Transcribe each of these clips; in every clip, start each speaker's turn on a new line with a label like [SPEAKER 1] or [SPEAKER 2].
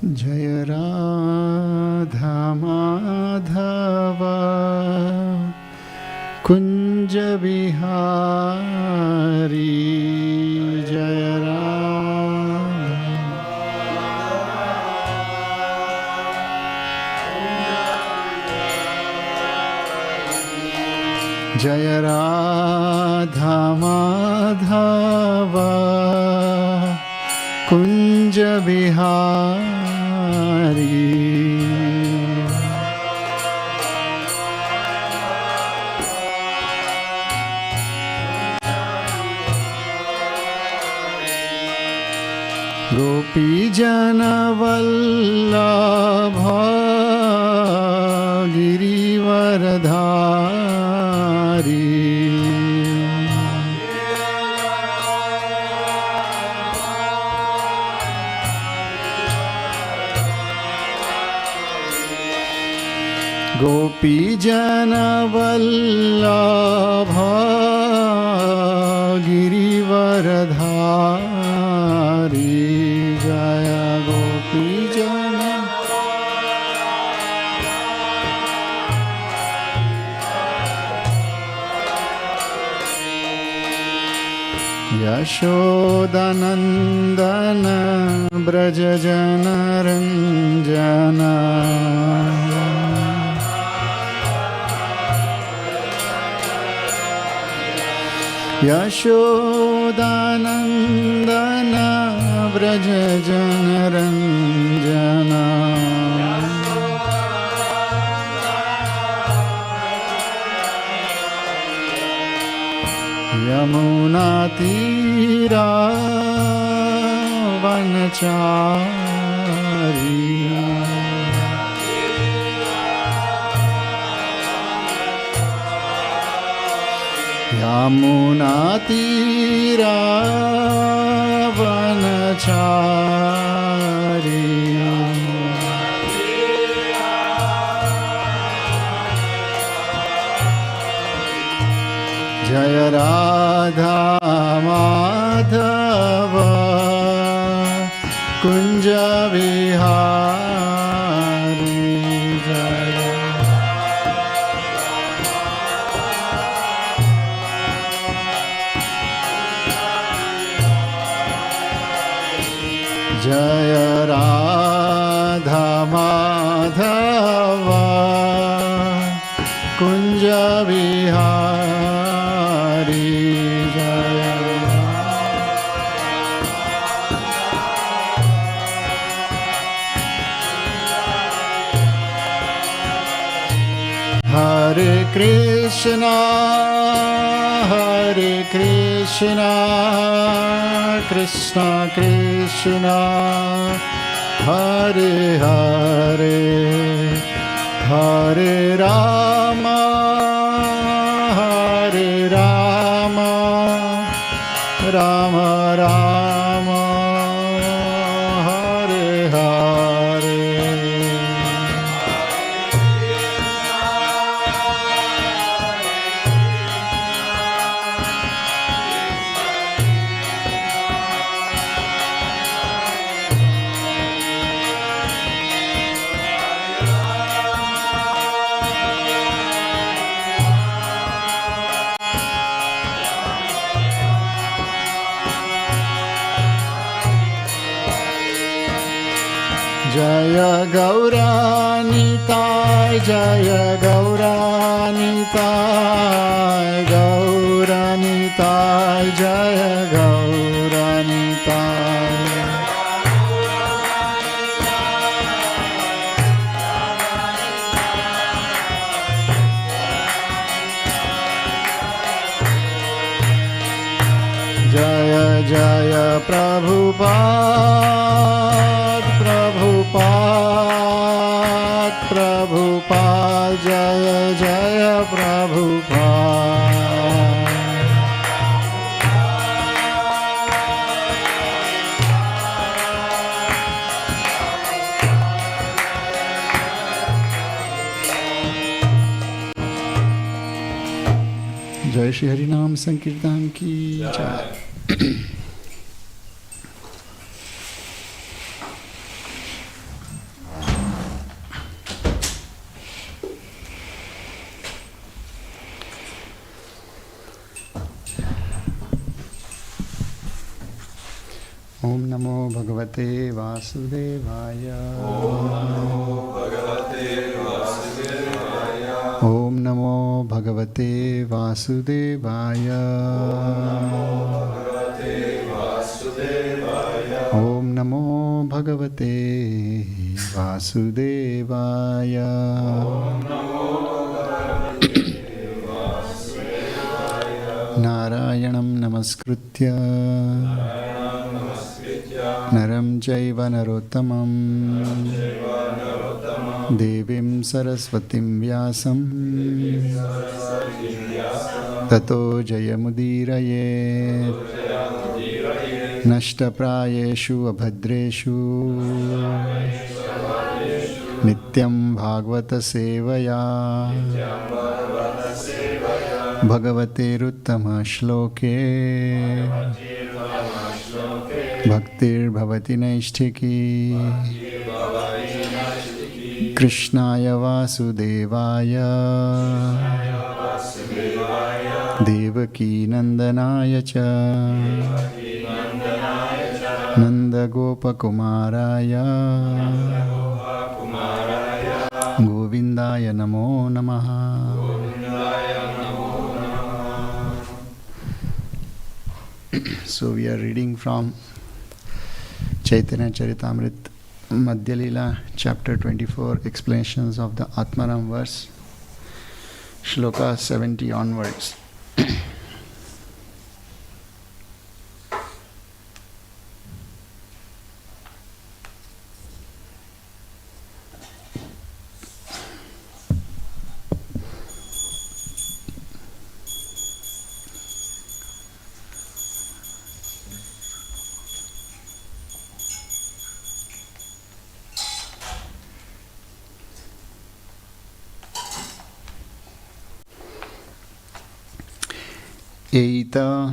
[SPEAKER 1] Jai Radha Madhav Kunj Bihari Jai Jai Radha Madhav Kunj Bihari Gopi Jan Vallabh Girivardhari Gopi Jan Vallabh Girivardhari Jai Gopi Jan यशोदनंदन Braj Jan Ranjan Yashodanandan Braj Jan Ranjan Yamuna Tirah वनचारी Yamuna Tirah वनचारी Jai Radha Madhav Kunj Bihari Jai Radha Madhav Kunj Bihari Jai Hare Krishna Krishna Krishna Hare Hare Hare Ram Ram Ram Hare Hare Gauranitai Jaya Gauranitai Gauranitai Jaya Gauranitai Jaya Jaya Prabhupada Prabhupada Prabhupada Jaya Jaya Prabhupada Jai Shri Hari Nam Sankirtan ki Jai. Om Namo Bhagavate Vasudevaya. Om Namo Bhagavate Vasudevaya. Om Namo Bhagavate Vasudevaya. Narayanam Namaskritya Naram Chaiva Narottamam Devim Saraswatim Vyasam Tato Jayamudiraye Nashtaprayeshu Abhadreshu Nityam Bhagavata Sevaya Bhagavate Ruttama Shloke Bhaktir Bhavati Naishtiki Krishnaya Vasudevaya Devaki Nandanaya Cha Nanda Gopakumaraya Govindaya Namo Namaha. So we are reading from Chaitanya Charitamrit Madhya Lila, chapter 24, explanations of the Atmaram verse, shloka 70 onwards. Eita,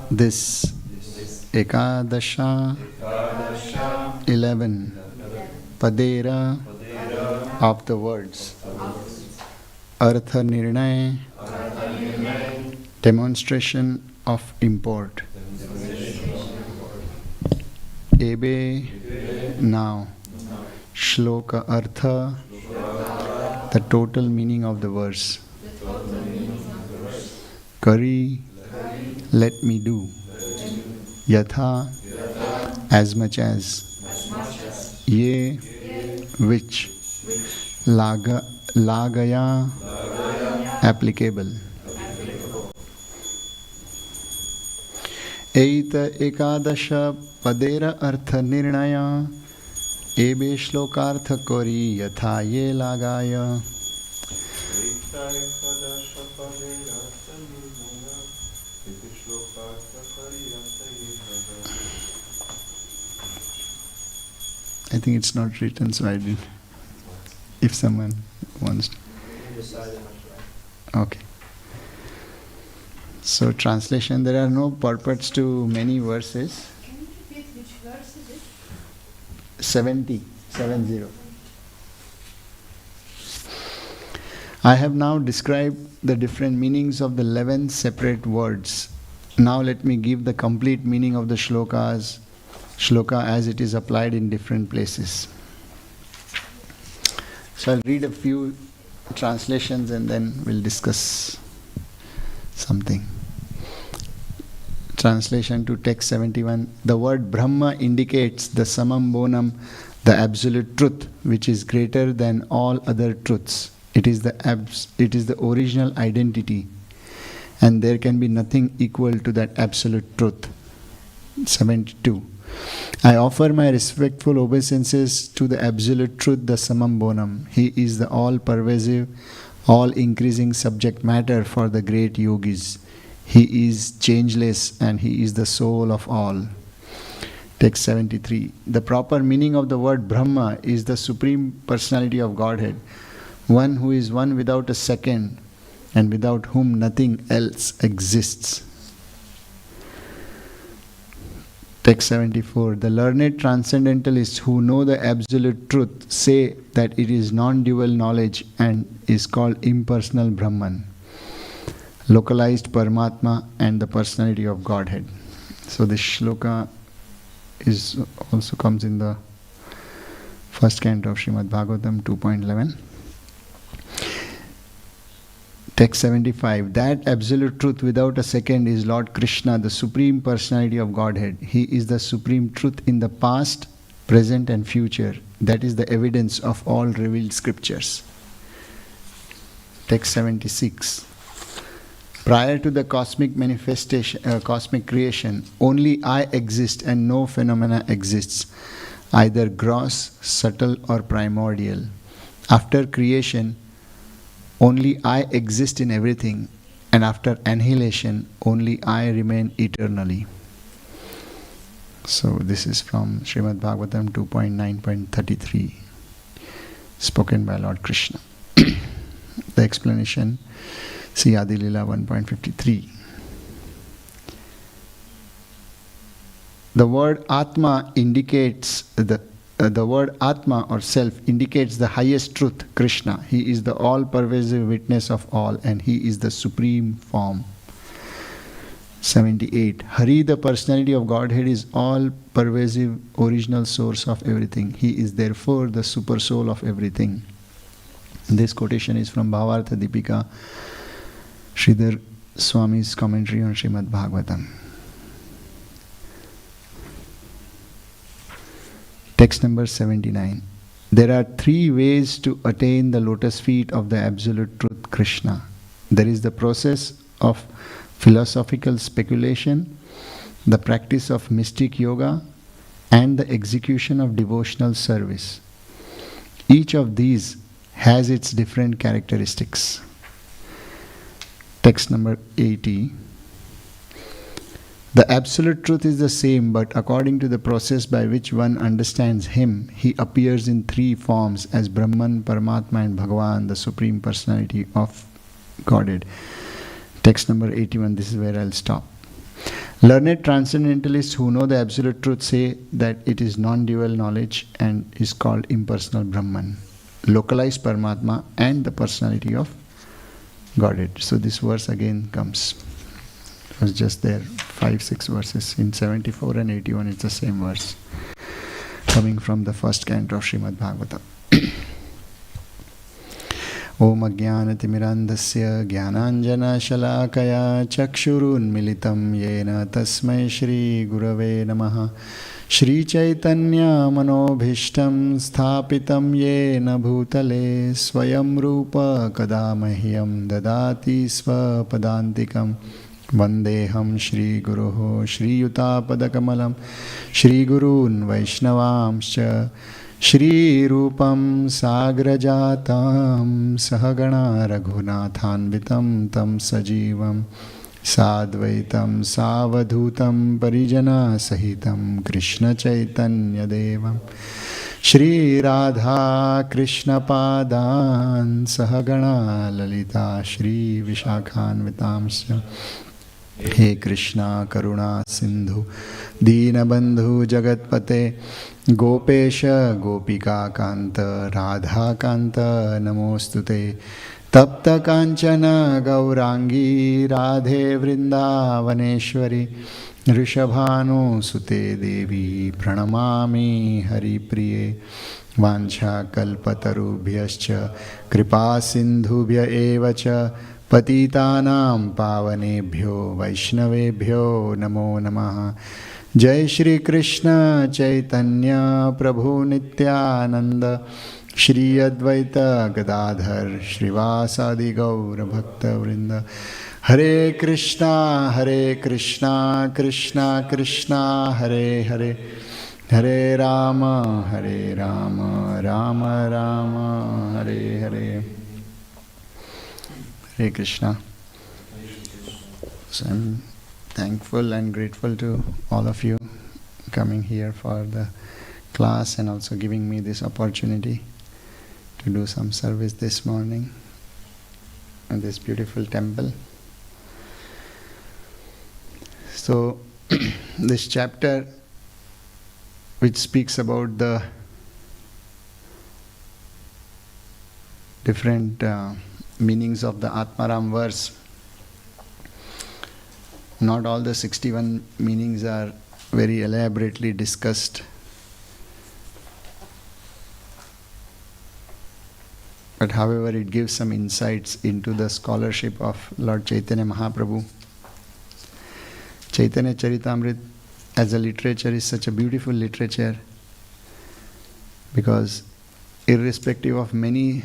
[SPEAKER 1] this Ekadasha 11 Padera of the words Artha Nirnay, demonstration of import. Ebe, now. Shloka Artha, the total meaning of the verse. Kari, let me do. Yatha, as much as. Ye, which. Lagaya, applicable. Eita ekadasha padera artha nirnaya ebe shlokartha kori yatha ye lagaya. I think it's not written, so I didn't. If someone wants to. Okay. So translation, there are no purports to many verses.
[SPEAKER 2] Can you repeat which verse is it?
[SPEAKER 1] 70. I have now described the different meanings of the 11 separate words. Now let me give the complete meaning of the shloka as it is applied in different places. So I'll read a few translations and then we'll discuss something. Translation to text 71. The word Brahma indicates the Samam Bonam, the absolute truth, which is greater than all other truths. It is the original identity, and there can be nothing equal to that absolute truth. 72. I offer my respectful obeisances to the absolute truth, the Samam Bonam. He is the all-pervasive, all-increasing subject matter for the great yogis. He is changeless and he is the soul of all. Text 73. The proper meaning of the word Brahma is the Supreme Personality of Godhead, one who is one without a second and without whom nothing else exists. Text 74. The learned transcendentalists who know the absolute truth say that it is non-dual knowledge and is called impersonal Brahman, localized Paramatma and the personality of Godhead. So this shloka also comes in the first canto of Srimad Bhagavatam 2.11. Text 75. That absolute truth without a second is Lord Krishna, the Supreme Personality of Godhead. He is the Supreme Truth in the past, present and future. That is the evidence of all revealed scriptures. Text 76. Prior to the cosmic manifestation, cosmic creation, only I exist and no phenomena exists, either gross, subtle or primordial. After creation, only I exist in everything, and after annihilation, only I remain eternally. So this is from Srimad Bhagavatam 2.9.33, spoken by Lord Krishna. The explanation, see Adi Lila 1.53. The word Atma indicates the word Atma or self indicates the highest truth, Krishna. He is the all-pervasive witness of all and he is the supreme form. 78. Hari, the personality of Godhead, is all-pervasive original source of everything. He is therefore the super soul of everything. This quotation is from Bhavartha Deepika, Sridhar Swami's commentary on Srimad Bhagavatam. Text number 79. There are three ways to attain the lotus feet of the absolute truth, Krishna. There is the process of philosophical speculation, the practice of mystic yoga, and the execution of devotional service. Each of these has its different characteristics. Text number 80. The absolute truth is the same, but according to the process by which one understands him, he appears in three forms as Brahman, Paramatma and Bhagavan, the Supreme Personality of Godhead. Text number 81, this is where I'll stop. Learned transcendentalists who know the absolute truth say that it is non-dual knowledge and is called impersonal Brahman, localized Paramatma and the personality of Godhead. So this verse again comes. It was just there, 5-6 verses. In 74 and 81 it's the same verse, coming from the first canto of Srimad Bhagavatam. Om Ajnanatimmirandasya Jnananjana Shalakaya Chakshurunmilitam Yena Tasmai Shri Gurave Namaha. Shri Chaitanya Manobhishtam Sthapitam Yena Bhutale Swayam Rupa Kadamahyam Dadati Swapadantikam. Vandeham Shri Guruho Shri Yutapadakamalam Shri Gurun Vaishnavamscha Shri Rupam Sagrajatam Sahagana Raghunathanvitam Tam Sajivam Sadvaitam Savadhutam Parijana Sahitam Krishna Chaitanya Devam Shri Radha Krishna Padan Sahagana Lalita Shri Vishakhanvitamsya. He Krishna Karuna Sindhu Deenabandhu Jagatpate Gopesha Gopika Kanta Radha Kanta Namostute Tapta Kanchana Gaurangi Radhe Vrindavaneshwari Rishabhanu Sute Devi Pranamami Hari Priye Vancha kalpatarubhyascha kripa sindhubhya eva cha patitanam pavanebhyo vaishnavebhyo namo namaha. Jai Shri Krishna Chaitanya Prabhu Nityananda Shri Advaita Gadadhar Shrivasadi Gaura Bhakta Vrinda. Hare Krishna Krishna Krishna Hare Hare, Hare Rama Rama Rama Hare Hare. Hare Krishna. So I'm thankful and grateful to all of you coming here for the class and also giving me this opportunity to do some service this morning in this beautiful temple. So this chapter, which speaks about the different meanings of the Atmaram verse, not all the 61 meanings are very elaborately discussed. But however, it gives some insights into the scholarship of Lord Chaitanya Mahaprabhu. Chaitanya Charitamrita as a literature is such a beautiful literature because irrespective of many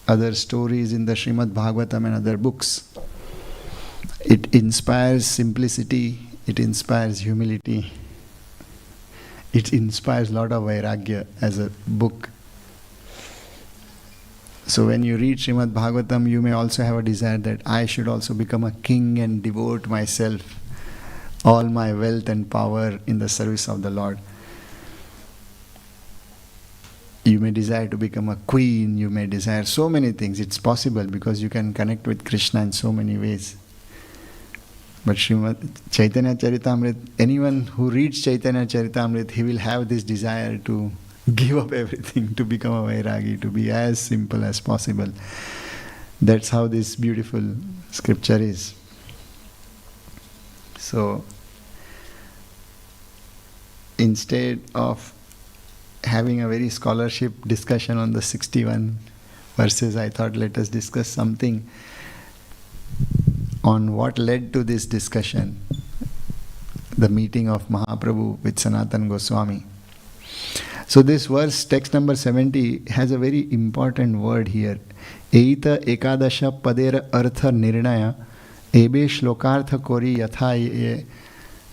[SPEAKER 1] other stories in the Srimad Bhagavatam and other books, it inspires simplicity, it inspires humility, it inspires a lot of vairagya as a book. So when you read Srimad Bhagavatam, you may also have a desire that I should also become a king and devote myself, all my wealth and power in the service of the Lord. You may desire to become a queen, you may desire so many things. It's possible because you can connect with Krishna in so many ways. But Srimad Chaitanya Charitamrita, anyone who reads Chaitanya Charitamrita, he will have this desire to give up everything, to become a vairagi, to be as simple as possible. That's how this beautiful scripture is. So, instead of having a very scholarship discussion on the 61 verses, I thought let us discuss something on what led to this discussion, the meeting of Mahaprabhu with Sanatana Goswami. So this verse, text number 70, has a very important word here. Eita ekadasha padera artha nirnaya ebe shlokartha kori yatha ye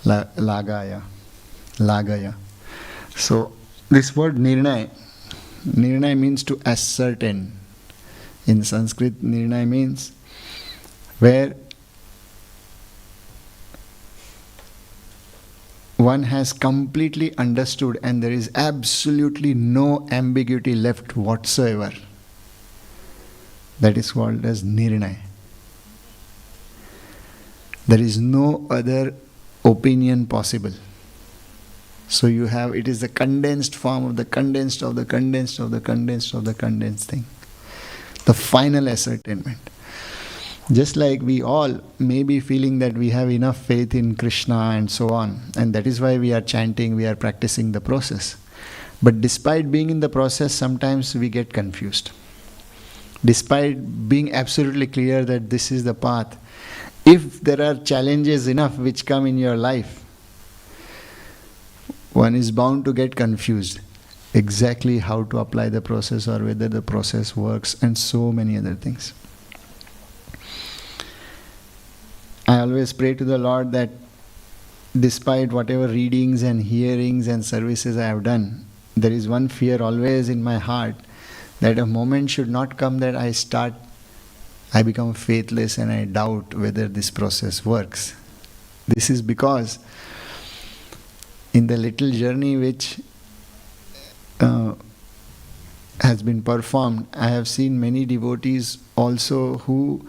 [SPEAKER 1] lagaya. So this word nirnay means to ascertain. In Sanskrit, nirnay means where one has completely understood and there is absolutely no ambiguity left whatsoever. That is called as nirnay. There is no other opinion possible. So you have, it is the condensed form of the condensed of the condensed of the condensed of the condensed thing. The final ascertainment. Just like we all may be feeling that we have enough faith in Krishna and so on, and that is why we are chanting, we are practicing the process. But despite being in the process, sometimes we get confused. Despite being absolutely clear that this is the path, if there are challenges enough which come in your life, one is bound to get confused exactly how to apply the process or whether the process works and so many other things. I always pray to the Lord that despite whatever readings and hearings and services I have done, there is one fear always in my heart that a moment should not come that I become faithless and I doubt whether this process works. This is because in the little journey which has been performed, I have seen many devotees also who,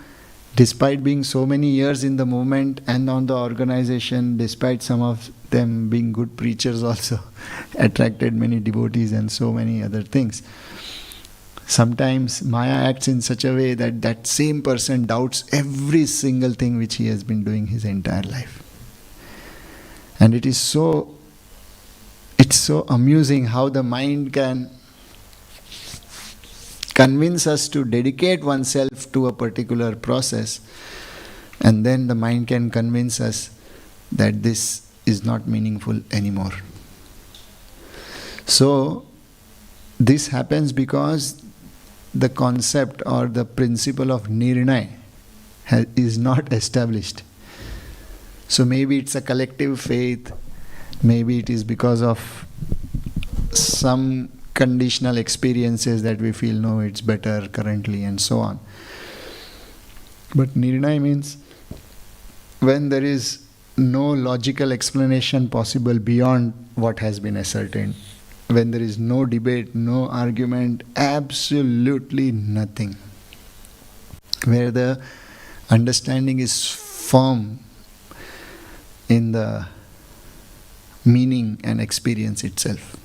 [SPEAKER 1] despite being so many years in the movement and on the organization, despite some of them being good preachers also, attracted many devotees and so many other things. Sometimes Maya acts in such a way that that same person doubts every single thing which he has been doing his entire life. And it's so amusing how the mind can convince us to dedicate oneself to a particular process, and then the mind can convince us that this is not meaningful anymore. So, this happens because the concept or the principle of nirnay is not established. So maybe it's a collective faith, maybe it is because of some conditional experiences that we feel, no, it's better currently, and so on. But nirnay means when there is no logical explanation possible beyond what has been ascertained, when there is no debate, no argument, absolutely nothing, where the understanding is firm in the meaning and experience itself.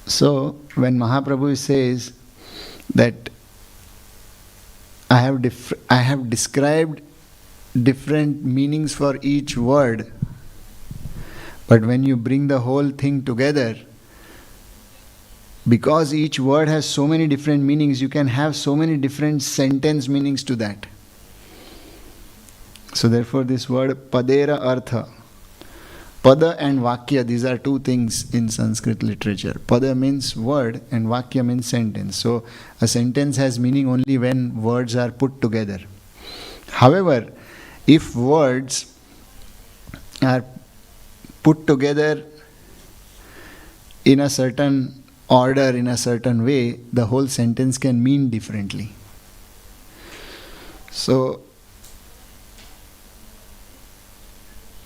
[SPEAKER 1] So, when Mahaprabhu says that I have described different meanings for each word, but when you bring the whole thing together, because each word has so many different meanings, you can have so many different sentence meanings to that. So therefore this word padera artha, pada and vakya, these are two things in Sanskrit literature. Pada means word and vakya means sentence. So a sentence has meaning only when words are put together. However, if words are put together in a certain order, in a certain way, the whole sentence can mean differently. So,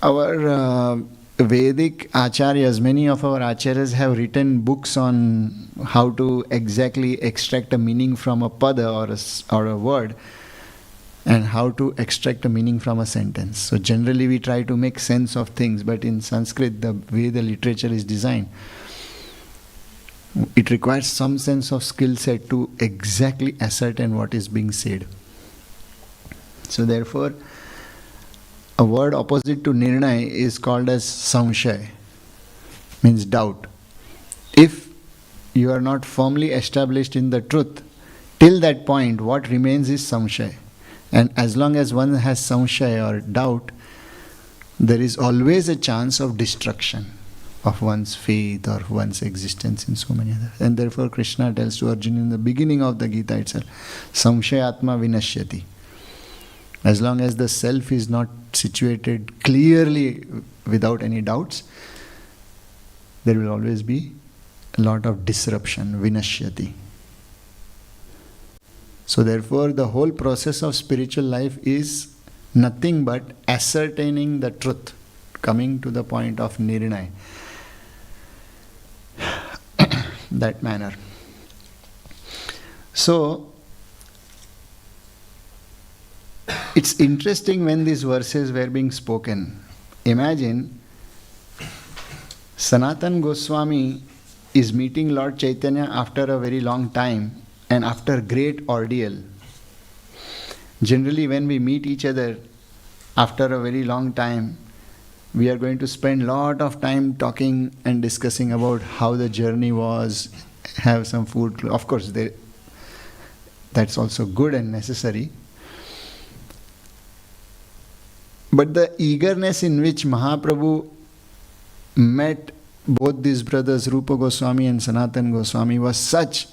[SPEAKER 1] our Vedic acharyas, many of our acharyas have written books on how to exactly extract a meaning from a pada or a word, and how to extract a meaning from a sentence. So generally we try to make sense of things, but in Sanskrit, the way the literature is designed, it requires some sense of skill set to exactly ascertain what is being said. So therefore, a word opposite to nirnay is called as samshay, means doubt. If you are not firmly established in the truth, till that point what remains is samshay. And as long as one has samshay or doubt, there is always a chance of destruction of one's faith or one's existence in so many other. And therefore Krishna tells to Arjuna in the beginning of the Gita itself, samshay atma vinashyati. As long as the self is not situated clearly without any doubts, there will always be a lot of disruption, vinashyati. So therefore the whole process of spiritual life is nothing but ascertaining the truth, coming to the point of nirnay. That manner. So it's interesting when these verses were being spoken. Imagine Sanatan Goswami is meeting Lord Chaitanya after a very long time and after great ordeal. Generally when we meet each other after a very long time, we are going to spend a lot of time talking and discussing about how the journey was, have some food. Of course, that's also good and necessary. But the eagerness in which Mahaprabhu met both these brothers, Rupa Goswami and Sanatan Goswami, was such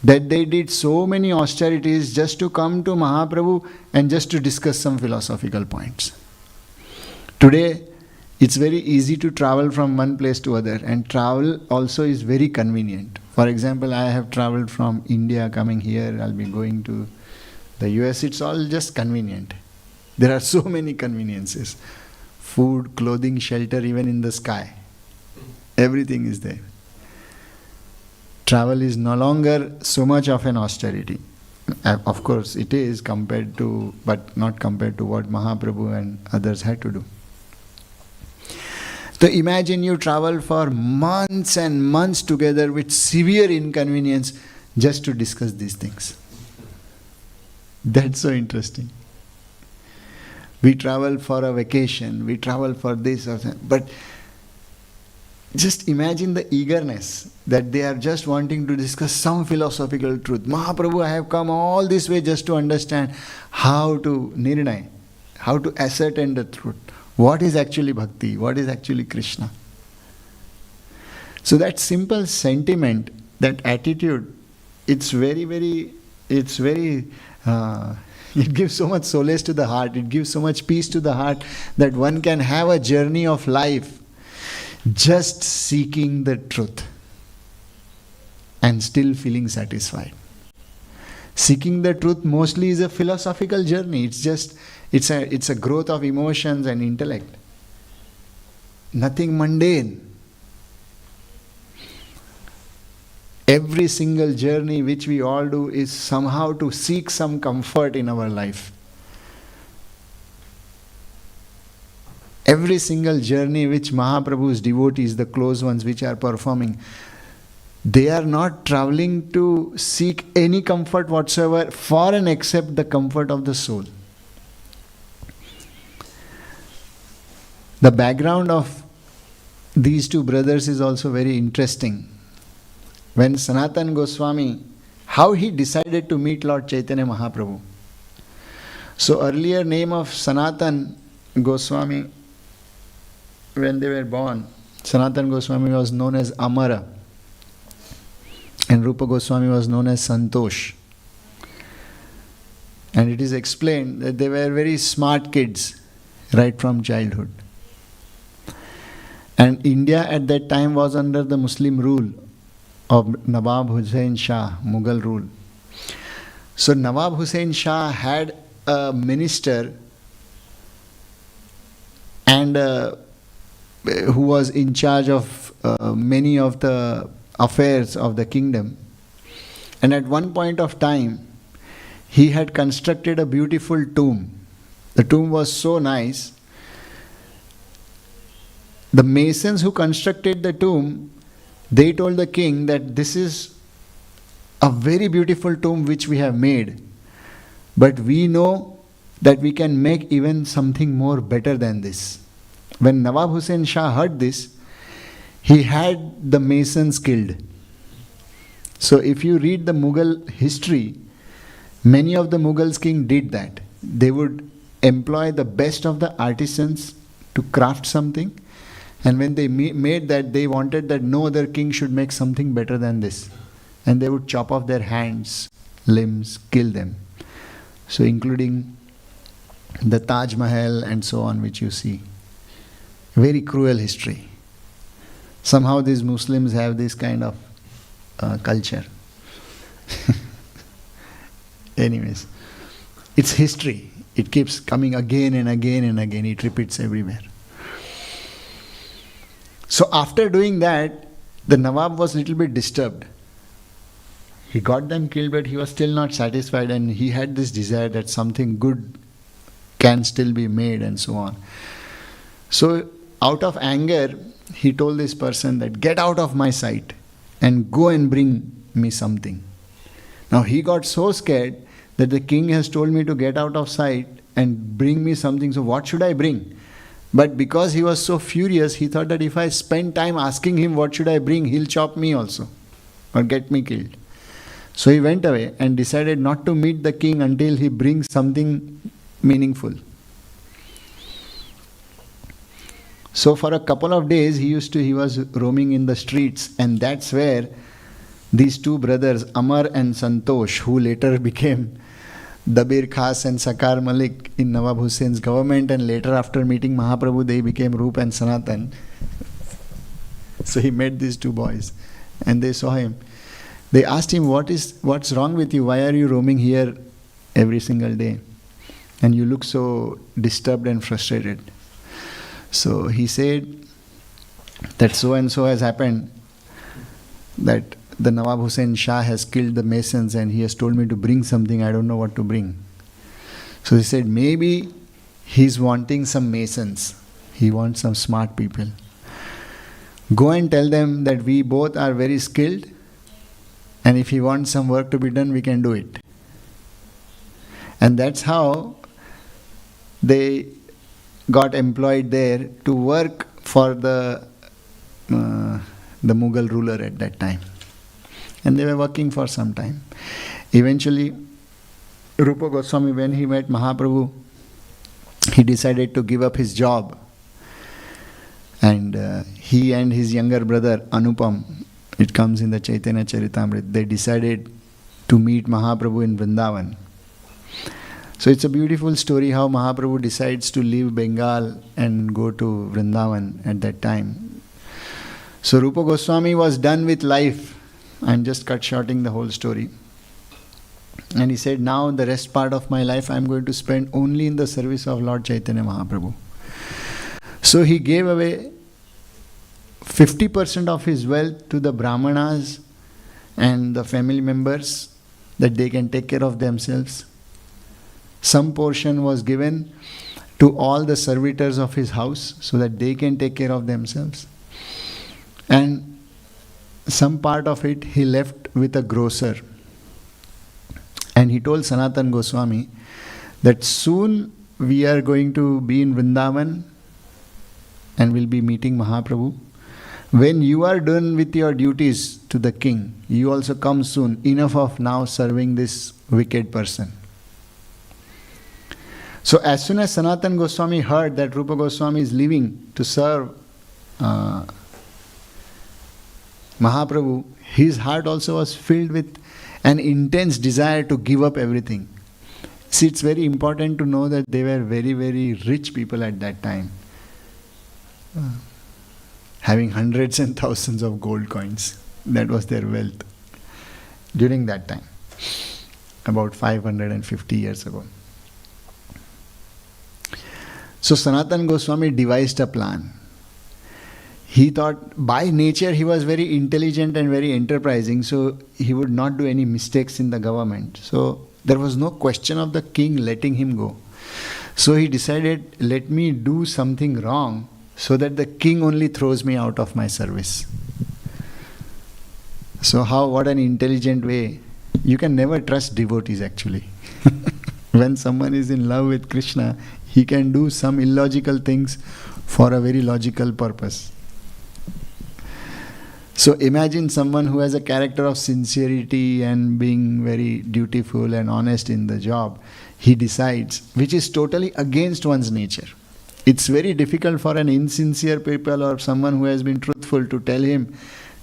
[SPEAKER 1] that they did so many austerities just to come to Mahaprabhu and just to discuss some philosophical points. Today, it's very easy to travel from one place to other, and travel also is very convenient. For example, I have traveled from India coming here, I'll be going to the US, it's all just convenient. There are so many conveniences. Food, clothing, shelter, even in the sky. Everything is there. Travel is no longer so much of an austerity. Of course it is compared to, but not compared to what Mahaprabhu and others had to do. So imagine you travel for months and months together with severe inconvenience just to discuss these things. That's so interesting. We travel for a vacation, we travel for this or that, but Just imagine the eagerness that they are just wanting to discuss some philosophical truth. Mahaprabhu, I have come all this way just to understand how to nirnay, how to ascertain the truth. What is actually bhakti? What is actually Krishna? So that simple sentiment, that attitude, it's very, it gives so much solace to the heart, it gives so much peace to the heart that one can have a journey of life just seeking the truth and still feeling satisfied. Seeking the truth mostly is a philosophical journey. It's a growth of emotions and intellect. Nothing mundane. Every single journey which we all do is somehow to seek some comfort in our life. Every single journey which Mahaprabhu's devotees, the close ones which are performing, they are not traveling to seek any comfort whatsoever for and except the comfort of the soul. The background of these two brothers is also very interesting. When Sanatana Goswami, how he decided to meet Lord Chaitanya Mahaprabhu. So earlier name of Sanatana Goswami, when they were born, Sanatana Goswami was known as Amara and Rupa Goswami was known as Santosh. And it is explained that they were very smart kids right from childhood. And India at that time was under the Muslim rule of Nawab Hussain Shah, Mughal rule. So Nawab Hussain Shah had a minister and who was in charge of many of the affairs of the kingdom. And at one point of time, he had constructed a beautiful tomb. The tomb was so nice. The masons who constructed the tomb, they told the king that this is a very beautiful tomb which we have made, but we know that we can make even something more better than this. When Nawab Hussain Shah heard this, he had the masons killed. So if you read the Mughal history, many of the Mughals king did that. They would employ the best of the artisans to craft something, and when they made that, they wanted that no other king should make something better than this. And they would chop off their hands, limbs, kill them. So including the Taj Mahal and so on, which you see. Very cruel history. Somehow these Muslims have this kind of culture. Anyways, it's history. It keeps coming again and again and again. It repeats everywhere. So after doing that, the Nawab was a little bit disturbed. He got them killed, but he was still not satisfied, and he had this desire that something good can still be made and so on. So out of anger, he told this person that get out of my sight and go and bring me something. Now he got so scared that the king has told me to get out of sight and bring me something, so what should I bring? But because he was so furious, he thought that if I spend time asking him what should I bring, he'll chop me also or get me killed. So he went away and decided not to meet the king until he brings something meaningful. So for a couple of days he was roaming in the streets, and that's where these two brothers, Amar and Santosh, who later became Dabir Khas and Sakar Malik in Nawab Hussain's government, and later after meeting Mahaprabhu they became Rup and Sanatan. So he met these two boys and they saw him. They asked him, what's wrong with you? Why are you roaming here every single day? And you look so disturbed and frustrated. So he said that so and so has happened, that the Nawab Hussain Shah has killed the masons and he has told me to bring something, I don't know what to bring. So he said maybe he's wanting some masons, he wants some smart people. Go and tell them that we both are very skilled, and if he wants some work to be done, we can do it. And that's how they got employed there to work for the the Mughal ruler at that time. And they were working for some time. Eventually, Rupa Goswami, when he met Mahaprabhu, he decided to give up his job. And he and his younger brother Anupam, it comes in the Chaitanya Charitamrita, they decided to meet Mahaprabhu in Vrindavan. So it's a beautiful story how Mahaprabhu decides to leave Bengal and go to Vrindavan at that time. So Rupa Goswami was done with life. I'm just cut shorting the whole story. And he said, now the rest part of my life I'm going to spend only in the service of Lord Chaitanya Mahaprabhu. So he gave away 50% of his wealth to the Brahmanas and the family members that they can take care of themselves. Some portion was given to all the servitors of his house so that they can take care of themselves. And some part of it he left with a grocer. And he told Sanatan Goswami that soon we are going to be in Vrindavan and we'll be meeting Mahaprabhu. When you are done with your duties to the king, you also come soon. Enough of now serving this wicked person. So as soon as Sanatan Goswami heard that Rupa Goswami is leaving to serve Mahaprabhu, his heart also was filled with an intense desire to give up everything. See, it's very important to know that they were very, very rich people at that time. Having hundreds and thousands of gold coins. That was their wealth during that time. About 550 years ago. So Sanatan Goswami devised a plan. He thought by nature he was very intelligent and very enterprising, so he would not do any mistakes in the government. So there was no question of the king letting him go. So he decided, let me do something wrong so that the king only throws me out of my service. So what an intelligent way. You can never trust devotees actually. When someone is in love with Krishna, he can do some illogical things for a very logical purpose. So imagine someone who has a character of sincerity and being very dutiful and honest in the job. He decides, which is totally against one's nature. It's very difficult for an insincere people or someone who has been truthful to tell him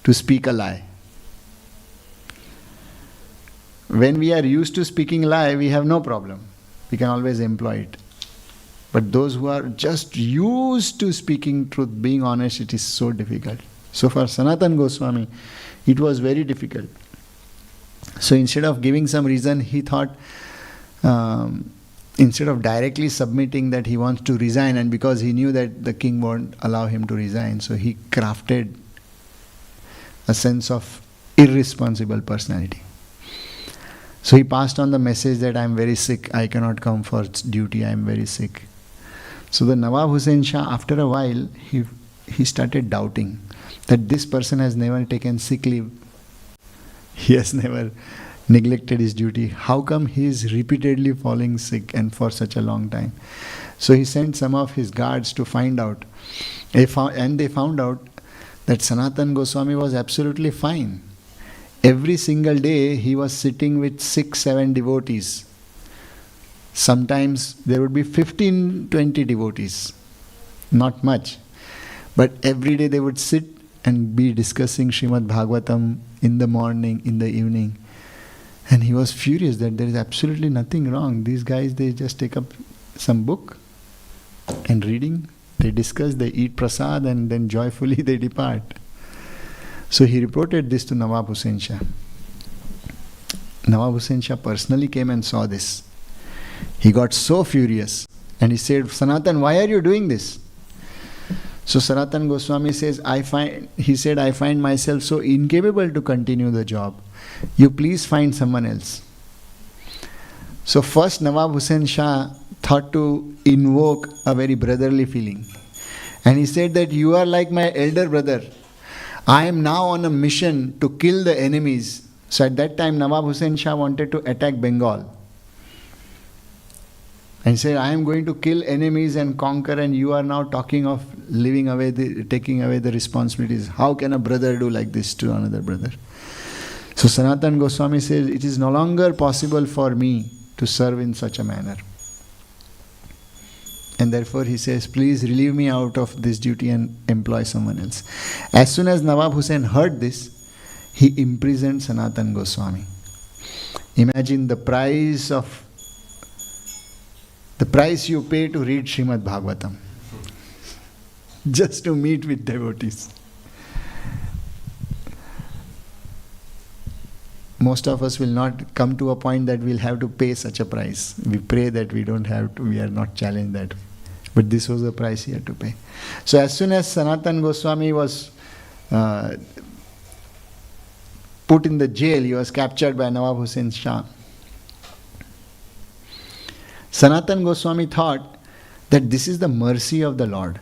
[SPEAKER 1] to speak a lie. When we are used to speaking lie, we have no problem. We can always employ it. But those who are just used to speaking truth, being honest, it is so difficult. So for Sanatan Goswami, it was very difficult. So instead of giving some reason, he thought, instead of directly submitting that he wants to resign, and because he knew that the king won't allow him to resign, so he crafted a sense of irresponsible personality. So he passed on the message that I am very sick, I cannot come for duty, I am very sick. So the Nawab Hussain Shah, after a while, he started doubting that this person has never taken sick leave. He has never neglected his duty. How come he is repeatedly falling sick and for such a long time? So he sent some of his guards to find out. And they found out that Sanatan Goswami was absolutely fine. Every single day he was sitting with 6-7 devotees. Sometimes there would be 15-20 devotees. Not much. But every day they would sit and be discussing Srimad Bhagavatam in the morning, in the evening. And he was furious that there is absolutely nothing wrong. These guys, they just take up some book and reading. They discuss, they eat prasad and then joyfully they depart. So he reported this to Nawab Hussain Shah. Nawab Hussain Shah personally came and saw this. He got so furious and he said, Sanatan, why are you doing this? So Sanatan Goswami says, I find myself so incapable to continue the job. You please find someone else. So first Nawab Hussain Shah thought to invoke a very brotherly feeling. And he said that you are like my elder brother. I am now on a mission to kill the enemies. So at that time Nawab Hussain Shah wanted to attack Bengal. And said, I am going to kill enemies and conquer, and you are now talking of taking away the responsibilities. How can a brother do like this to another brother? So Sanatana Goswami says, it is no longer possible for me to serve in such a manner. And therefore he says, please relieve me out of this duty and employ someone else. As soon as Nawab Hussain heard this, he imprisoned Sanatana Goswami. Imagine the price you pay to read Srimad Bhagavatam, just to meet with devotees. Most of us will not come to a point that we'll have to pay such a price. We pray that we don't have to, we are not challenged that way. But this was the price he had to pay. So as soon as Sanatana Goswami was put in the jail, he was captured by Nawab Hussain Shah. Sanatana Goswami thought that this is the mercy of the Lord.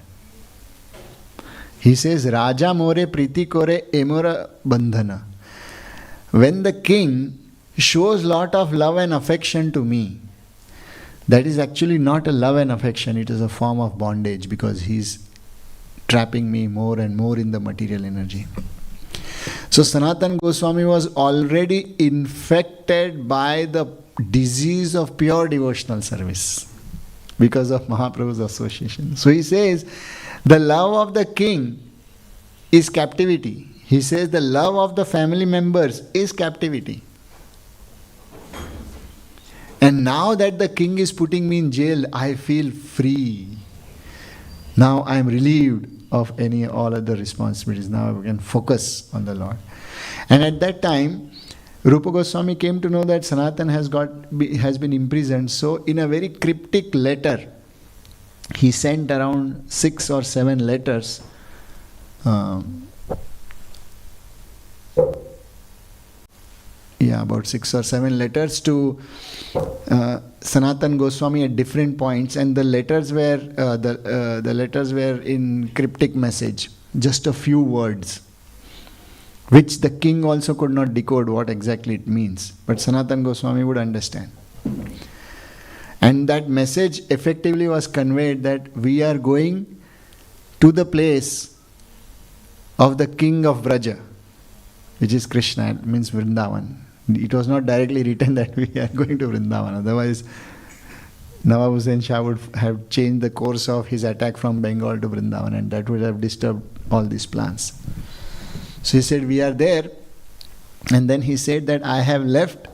[SPEAKER 1] He says, Raja more priti kore emora bandhana. When the king shows lot of love and affection to me, that is actually not a love and affection, it is a form of bondage, because he is trapping me more and more in the material energy. So Sanatana Goswami was already infected by the disease of pure devotional service because of Mahaprabhu's association. So he says, the love of the king is captivity. He says the love of the family members is captivity. And now that the king is putting me in jail, I feel free. Now I am relieved of all other responsibilities. Now I can focus on the Lord. And at that time, Rupa Goswami came to know that Sanatana has been imprisoned. So in a very cryptic letter, he sent around 6 or 7 letters about 6 or 7 letters to Sanatana Goswami at different points, and the letters were in cryptic message, just a few words, which the king also could not decode what exactly it means, but Sanatana Goswami would understand. And that message effectively was conveyed that we are going to the place of the king of Braja, which is Krishna, it means Vrindavan. It was not directly written that we are going to Vrindavan, otherwise Nawab Hussain Shah would have changed the course of his attack from Bengal to Vrindavan, and that would have disturbed all these plans. So he said, we are there, and then he said that I have left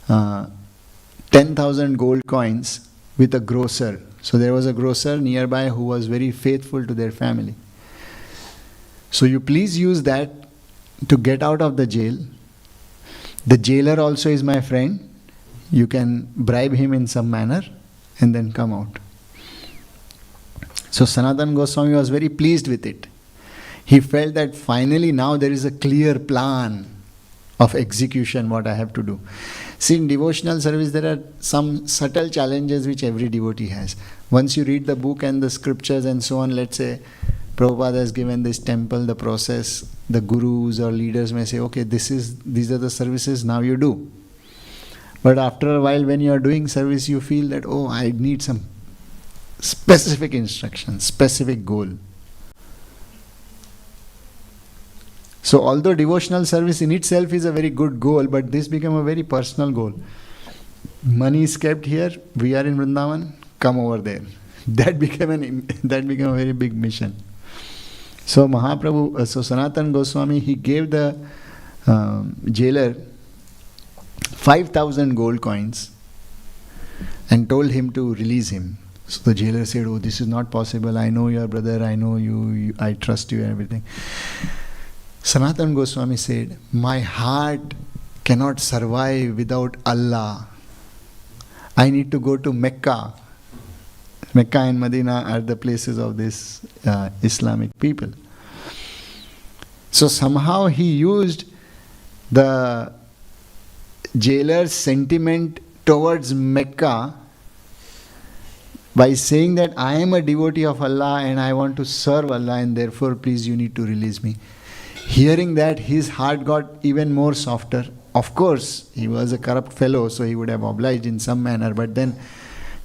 [SPEAKER 1] 10,000 gold coins with a grocer. So there was a grocer nearby who was very faithful to their family. So you please use that to get out of the jail. The jailer also is my friend. You can bribe him in some manner and then come out. So Sanatana Goswami was very pleased with it. He felt that finally now there is a clear plan of execution what I have to do. See, in devotional service there are some subtle challenges which every devotee has. Once you read the book and the scriptures and so on, let's say Prabhupada has given this temple, the process, the gurus or leaders may say, okay, these are the services, now you do. But after a while when you are doing service, you feel that, oh, I need some specific instruction, specific goal. So although devotional service in itself is a very good goal, but this became a very personal goal. Money is kept here, we are in Vrindavan, come over there. That became a very big mission. So Sanatana Goswami, he gave the jailer 5,000 gold coins and told him to release him. So the jailer said, oh, this is not possible, I know your brother, I know you, I trust you and everything. Sanatana Goswami said, my heart cannot survive without Allah. I need to go to Mecca. Mecca and Medina are the places of this Islamic people. So somehow he used the jailer's sentiment towards Mecca by saying that I am a devotee of Allah and I want to serve Allah, and therefore please you need to release me. Hearing that, his heart got even more softer. Of course, he was a corrupt fellow, so he would have obliged in some manner, but then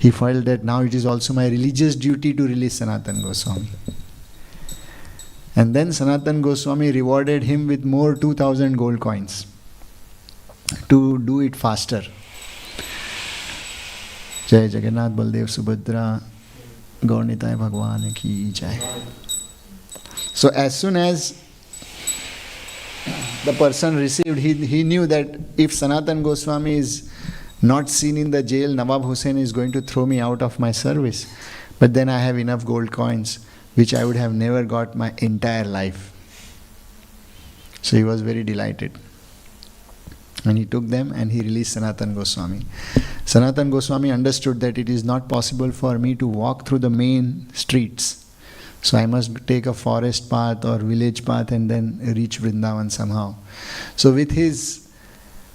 [SPEAKER 1] he felt that now it is also my religious duty to release Sanatan Goswami. And then Sanatan Goswami rewarded him with more 2000 gold coins to do it faster. Jai Jagannath Baldev Subhadra Gaurnitai Bhagwan ki Jai. So as soon as the person received, he knew that if Sanatan Goswami is not seen in the jail, Nawab Hussain is going to throw me out of my service. But then I have enough gold coins, which I would have never got my entire life. So he was very delighted. And he took them and he released Sanatan Goswami. Sanatan Goswami understood that it is not possible for me to walk through the main streets. So I must take a forest path or village path and then reach Vrindavan somehow.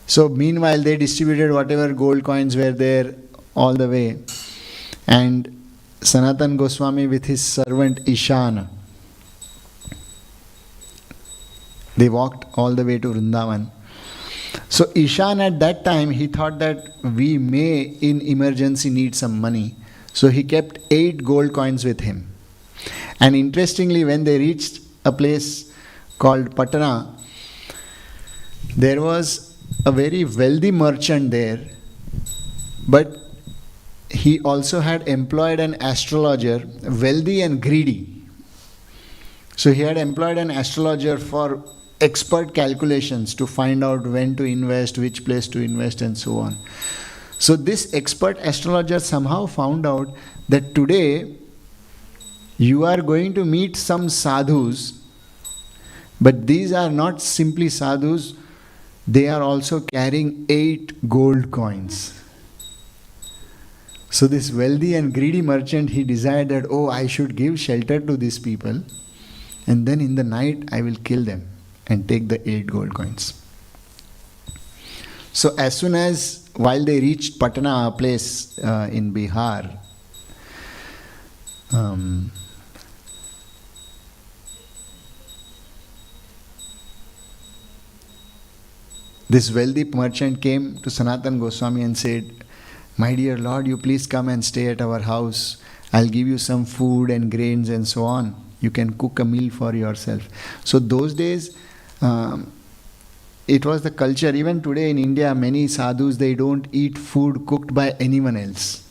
[SPEAKER 1] So meanwhile they distributed whatever gold coins were there all the way. And Sanatan Goswami with his servant Ishan, they walked all the way to Vrindavan. So Ishan at that time, he thought that we may in emergency need some money. So he kept 8 gold coins with him. And interestingly, when they reached a place called Patna, there was a very wealthy merchant there, but he also had employed an astrologer, wealthy and greedy. So he had employed an astrologer for expert calculations to find out when to invest, which place to invest, and so on. So this expert astrologer somehow found out that today you are going to meet some sadhus, but these are not simply sadhus, they are also carrying 8 gold coins. So this wealthy and greedy merchant, he desired that, I should give shelter to these people, and then in the night I will kill them and take the 8 gold coins. So as soon as, while they reached Patna, a place in Bihar, this wealthy merchant came to Sanatan Goswami and said, "My dear Lord, you please come and stay at our house. I'll give you some food and grains and so on. You can cook a meal for yourself." So those days, it was the culture. Even today in India, many sadhus, they don't eat food cooked by anyone else.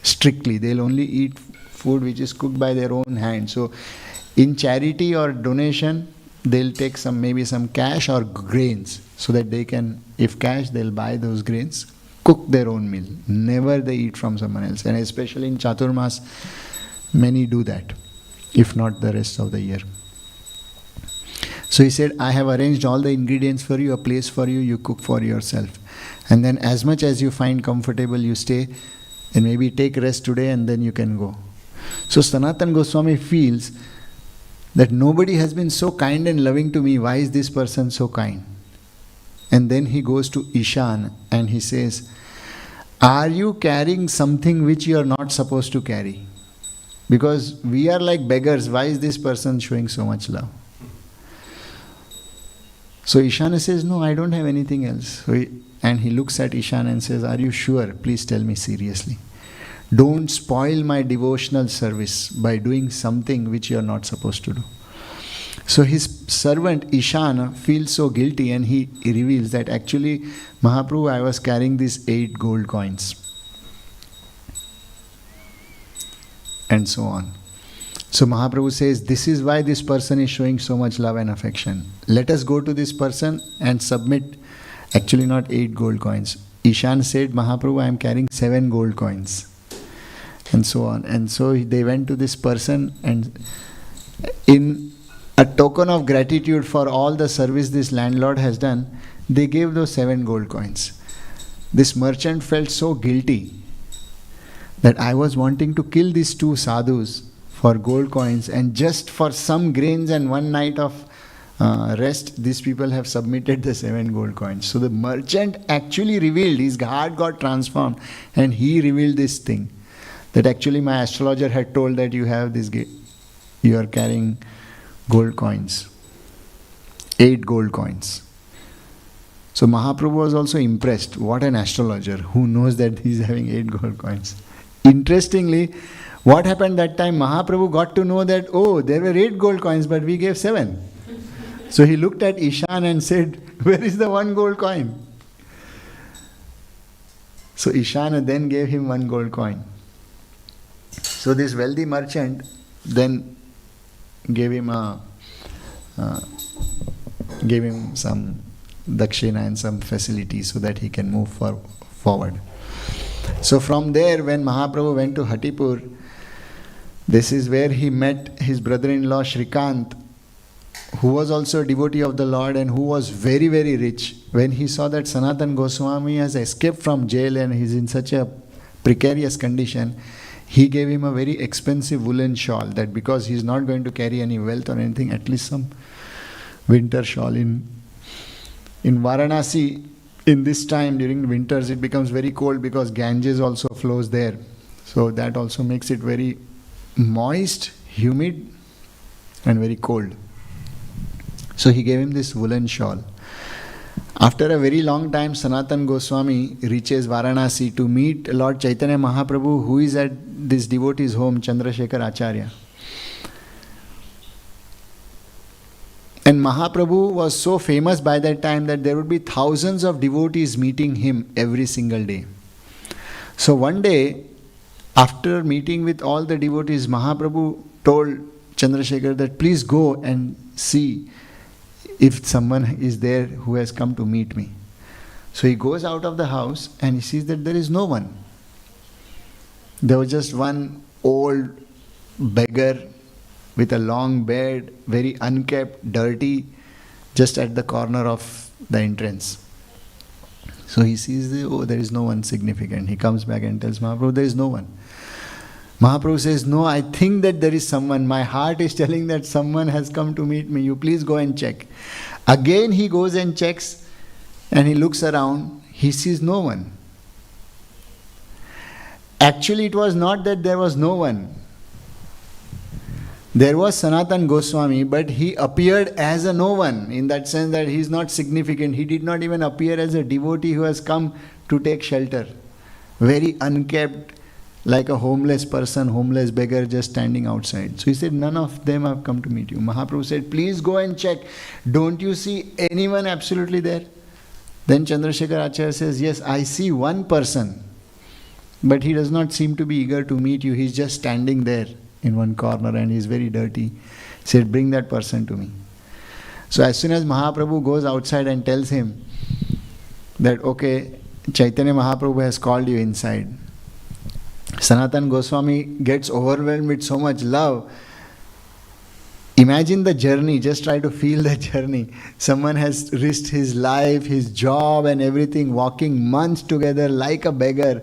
[SPEAKER 1] Strictly, they'll only eat food which is cooked by their own hand. So in charity or donation, they'll take maybe some cash or grains, so that they can, if cash, they'll buy those grains, cook their own meal. Never they eat from someone else. And especially in Chaturmas, many do that, if not the rest of the year. So he said, "I have arranged all the ingredients for you, a place for you, you cook for yourself. And then as much as you find comfortable, you stay, and maybe take rest today and then you can go." So Sanatan Goswami feels that nobody has been so kind and loving to me. Why is this person so kind? And then he goes to Ishan and he says, "Are you carrying something which you are not supposed to carry? Because we are like beggars. Why is this person showing so much love?" So Ishan says, "No, I don't have anything else." And he looks at Ishan and says, "Are you sure? Please tell me seriously. Don't spoil my devotional service by doing something which you are not supposed to do." So his servant Ishan feels so guilty, and he reveals that, "Actually, Mahaprabhu, I was carrying these 8 gold coins." And so on. So Mahaprabhu says, "This is why this person is showing so much love and affection. Let us go to this person and submit." Actually not 8 gold coins. Ishan said, "Mahaprabhu, I am carrying 7 gold coins." And so on. And so they went to this person, and in a token of gratitude for all the service this landlord has done, they gave those 7 gold coins. This merchant felt so guilty that I was wanting to kill these 2 sadhus for gold coins, and just for some grains and one night of rest, these people have submitted the 7 gold coins. So the merchant actually revealed, his heart got transformed, and he revealed this thing, that actually my astrologer had told that you have this, you are carrying gold coins, 8 gold coins. So Mahaprabhu was also impressed. What an astrologer who knows that he is having 8 gold coins. Interestingly, what happened that time, Mahaprabhu got to know that, oh, there were 8 gold coins, but we gave 7. So he looked at Ishan and said, where is the 1 gold coin? So Ishana then gave him 1 gold coin. So this wealthy merchant then gave him some dakshina and some facilities so that he can move forward. So from there, when Mahaprabhu went to Hatipur, this is where he met his brother-in-law Shrikant, who was also a devotee of the Lord and who was very, very rich. When he saw that Sanatan Goswami has escaped from jail and he's in such a precarious condition, he gave him a very expensive woolen shawl, that because he's not going to carry any wealth or anything, at least some winter shawl. In Varanasi, in this time during winters, it becomes very cold because Ganges also flows there. So that also makes it very moist, humid and very cold. So he gave him this woolen shawl. After a very long time, Sanatan Goswami reaches Varanasi to meet Lord Chaitanya Mahaprabhu, who is at this devotee's home, Chandrasekhar Acharya. And Mahaprabhu was so famous by that time that there would be thousands of devotees meeting him every single day. So one day, after meeting with all the devotees, Mahaprabhu told Chandrasekhar that please go and see if someone is there who has come to meet me. So he goes out of the house and he sees that there is no one. There was just one old beggar with a long beard, very unkempt, dirty, just at the corner of the entrance. So he sees, there is no one significant. He comes back and tells Mahaprabhu, there is no one. Mahaprabhu says, no, I think that there is someone. My heart is telling that someone has come to meet me. You please go and check. Again he goes and checks and he looks around. He sees no one. Actually, it was not that there was no one. There was Sanatan Goswami, but he appeared as a no one, in that sense that he is not significant. He did not even appear as a devotee who has come to take shelter. Very unkept, like a homeless person, homeless beggar just standing outside. So he said, none of them have come to meet you. Mahaprabhu said, please go and check. Don't you see anyone absolutely there? Then Chandrasekhar Acharya says, yes, I see one person, but he does not seem to be eager to meet you. He's just standing there in one corner and he's very dirty. He said, bring that person to me. So as soon as Mahaprabhu goes outside and tells him that, okay, Chaitanya Mahaprabhu has called you inside, Sanatan Goswami gets overwhelmed with so much love. Imagine the journey, just try to feel the journey. Someone has risked his life, his job and everything, walking months together like a beggar,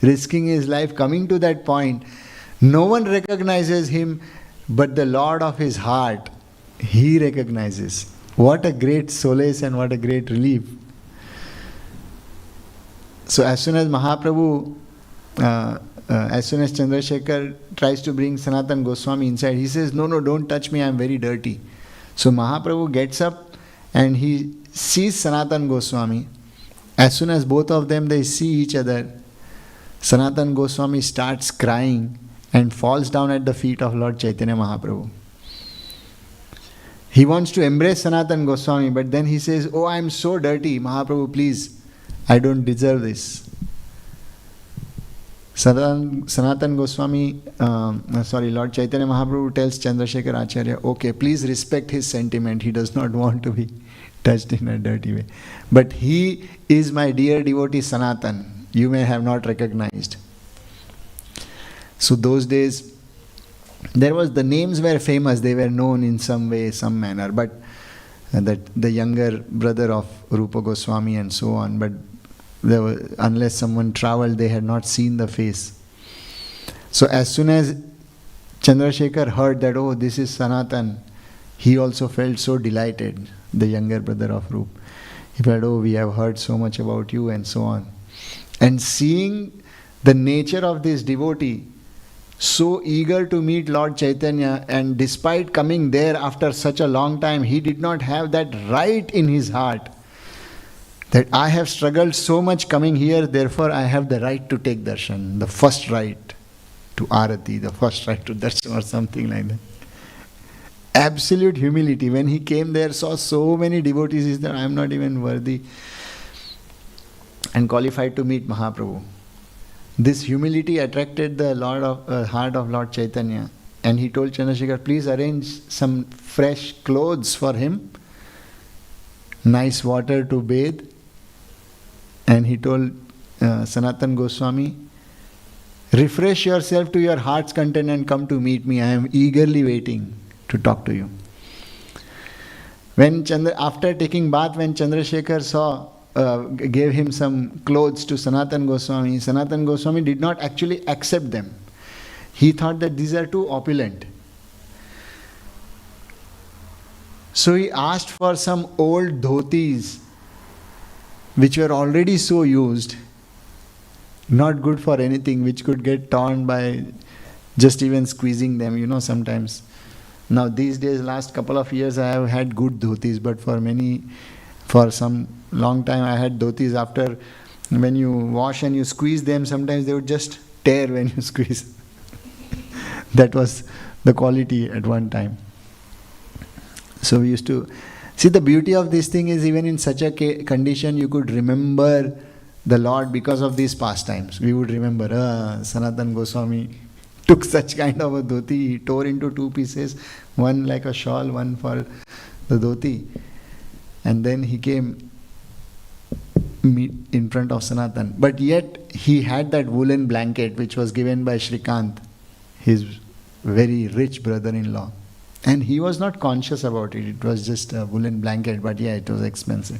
[SPEAKER 1] risking his life, coming to that point. No one recognizes him, but the Lord of his heart, he recognizes. What a great solace and what a great relief. So as soon as Mahaprabhu, as soon as Chandrasekhar tries to bring Sanatan Goswami inside, he says, no, don't touch me, I am very dirty. So Mahaprabhu gets up and he sees Sanatan Goswami. As soon as both of them, they see each other, Sanatan Goswami starts crying and falls down at the feet of Lord Chaitanya Mahaprabhu. He wants to embrace Sanatan Goswami, but then he says, oh, I am so dirty, Mahaprabhu, please, I don't deserve this. Sanatan Goswami, Lord Chaitanya Mahaprabhu tells Chandrasekhar Acharya, okay, please respect his sentiment, he does not want to be touched in a dirty way. But he is my dear devotee Sanatan, you may have not recognized. So those days, the names were famous, they were known in some way, some manner, but that the younger brother of Rupa Goswami and so on, but unless someone traveled, they had not seen the face. So as soon as Chandrasekhar heard that, oh, this is Sanatan, he also felt so delighted, the younger brother of Rupa. He felt, oh, we have heard so much about you and so on. And seeing the nature of this devotee, so eager to meet Lord Chaitanya, and despite coming there after such a long time, he did not have that right in his heart that I have struggled so much coming here, therefore I have the right to take darshan, the first right. to Arati, the first right to darshan or something like that. Absolute humility. When he came there, saw so many devotees, he said, I am not even worthy and qualified to meet Mahaprabhu. This humility attracted the heart of Lord Chaitanya, and he told Chandrasekhar, please arrange some fresh clothes for him, nice water to bathe. And he told Sanatan Goswami, refresh yourself to your heart's content and come to meet me. I am eagerly waiting to talk to you. After taking bath, when Chandrasekhar gave him some clothes to Sanatan Goswami did not actually accept them. He thought that these are too opulent. So he asked for some old dhotis which were already so used, not good for anything, which could get torn by just even squeezing them, sometimes. Now these days, last couple of years, I have had good dhotis, but for some long time I had dhotis. After, when you wash and you squeeze them, sometimes they would just tear when you squeeze. That was the quality at one time. So we used to see, the beauty of this thing is, even in such a condition, you could remember the Lord because of these pastimes. We would remember, Sanatan Goswami took such kind of a dhoti, he tore into two pieces, one like a shawl, one for the dhoti. And then he came in front of Sanatan. But yet, he had that woolen blanket which was given by Shrikant, his very rich brother-in-law. And he was not conscious about it. It was just a woolen blanket, but yeah, it was expensive.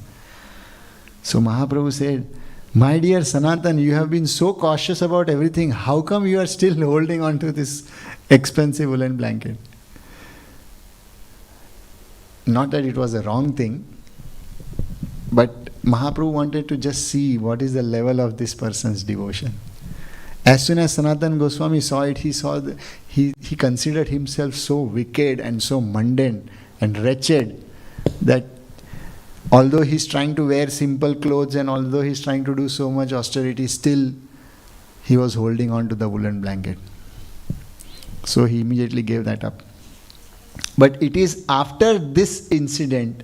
[SPEAKER 1] So Mahaprabhu said, my dear Sanatan, you have been so cautious about everything. How come you are still holding on to this expensive woolen blanket? Not that it was a wrong thing, but Mahaprabhu wanted to just see what is the level of this person's devotion. As soon as Sanatan Goswami saw it, he considered himself so wicked and so mundane and wretched that although he's trying to wear simple clothes and although he's trying to do so much austerity, still he was holding on to the woolen blanket. So he immediately gave that up. But it is after this incident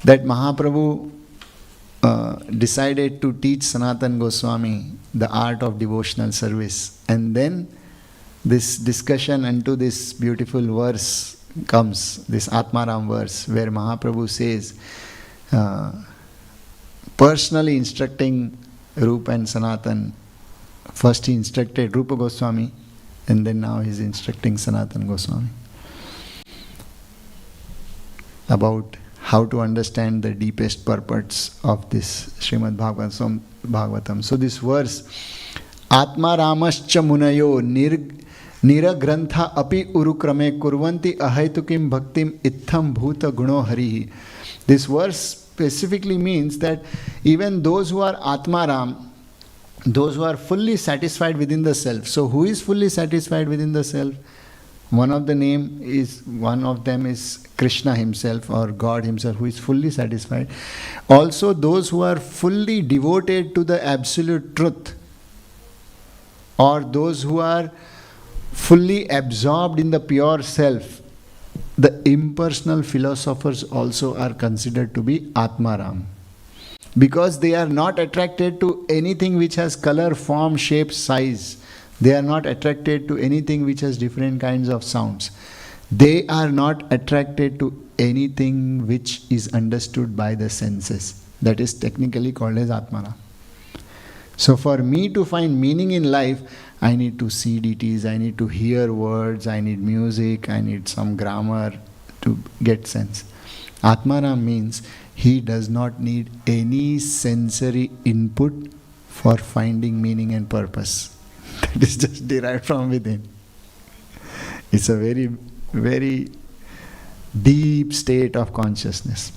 [SPEAKER 1] that Mahaprabhu decided to teach Sanatan Goswami the art of devotional service. And then this discussion into this beautiful verse comes, this Atmaram verse, where Mahaprabhu says, personally instructing Rupa and Sanatan. First he instructed Rupa Goswami, and then now he is instructing Sanatan Goswami about how to understand the deepest purports of this Srimad Bhagavatam. So this verse, Atma Ramascha Munayo Niragrantha api urukrame kurvanti ahaitukim bhaktim itham bhuta guno harihi. This verse specifically means that even those who are Atmaram, those who are fully satisfied within the self. So who is fully satisfied within the self? One of them is Krishna himself or God himself, who is fully satisfied. Also those who are fully devoted to the absolute truth, or those who are fully absorbed in the pure self. The impersonal philosophers also are considered to be Atmaram, because they are not attracted to anything which has color, form, shape, size. They are not attracted to anything which has different kinds of sounds. They are not attracted to anything which is understood by the senses. That is technically called as Atmana. So for me to find meaning in life, I need to see deities, I need to hear words, I need music, I need some grammar to get sense. Atmana means he does not need any sensory input for finding meaning and purpose. That is just derived from within. It's a very, very deep state of consciousness.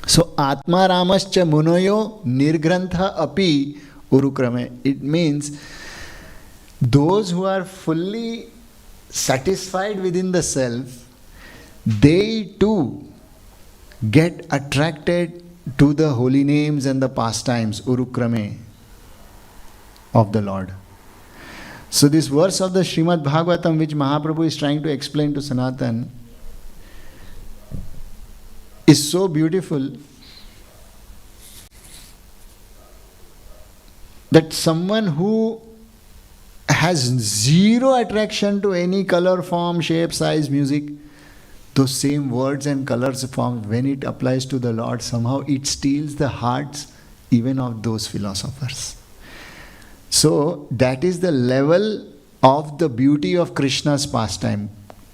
[SPEAKER 1] So, Atma Ramascha Munoyo Nirgrantha Api Urukrame. It means those who are fully satisfied within the self, they too get attracted to the holy names and the pastimes, Urukrame, of the Lord. So this verse of the Srimad Bhagavatam, which Mahaprabhu is trying to explain to Sanatan, is so beautiful that someone who has zero attraction to any color, form, shape, size, music, those same words and colors, form, when it applies to the Lord, somehow it steals the hearts even of those philosophers. So that is the level of the beauty of Krishna's pastime.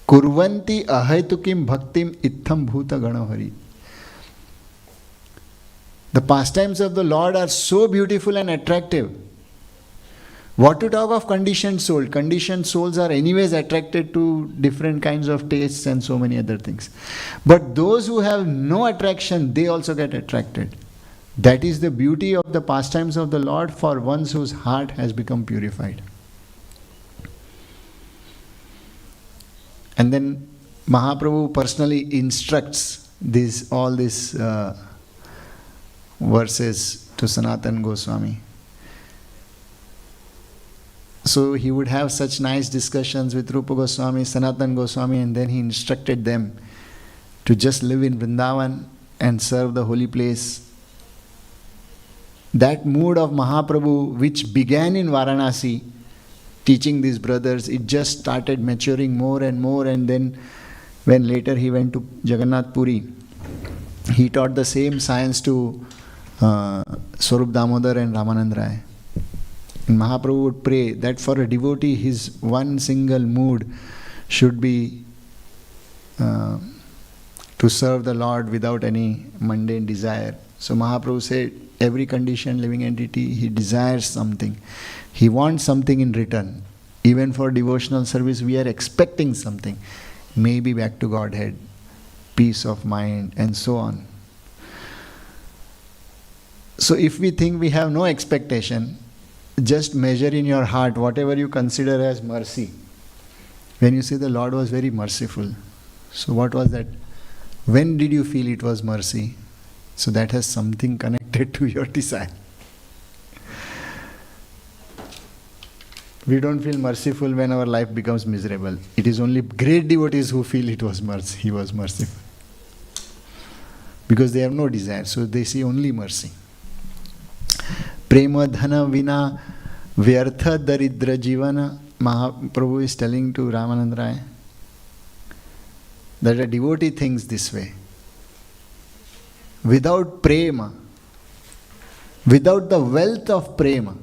[SPEAKER 1] Kurvanti ahaitukim bhaktim itham bhuta ganohari. The pastimes of the Lord are so beautiful and attractive. What to talk of conditioned soul? Conditioned souls are anyways attracted to different kinds of tastes and so many other things. But those who have no attraction, they also get attracted. That is the beauty of the pastimes of the Lord for ones whose heart has become purified. And then Mahaprabhu personally instructs all these verses to Sanatana Goswami. So he would have such nice discussions with Rupa Goswami, Sanatana Goswami, and then he instructed them to just live in Vrindavan and serve the holy place. That mood of Mahaprabhu, which began in Varanasi, teaching these brothers, it just started maturing more, and then when later he went to Jagannath Puri, he taught the same science to Swarup Damodar and Ramanand Rai. And Mahaprabhu would pray that for a devotee, his one single mood should be to serve the Lord without any mundane desire. So Mahaprabhu said, every conditioned living entity, he desires something. He wants something in return. Even for devotional service, we are expecting something. Maybe back to Godhead, peace of mind, and so on. So if we think we have no expectation, just measure in your heart whatever you consider as mercy. When you say the Lord was very merciful, so what was that? When did you feel it was mercy? So that has something connected to your desire. We don't feel merciful when our life becomes miserable. It is only great devotees who feel it was mercy. He was merciful. Because they have no desire, so they see only mercy. Prema dhana vina vyartha daridra jivana. Mahaprabhu is telling to Ramanand Rai that a devotee thinks this way. Without prema, without the wealth of prema,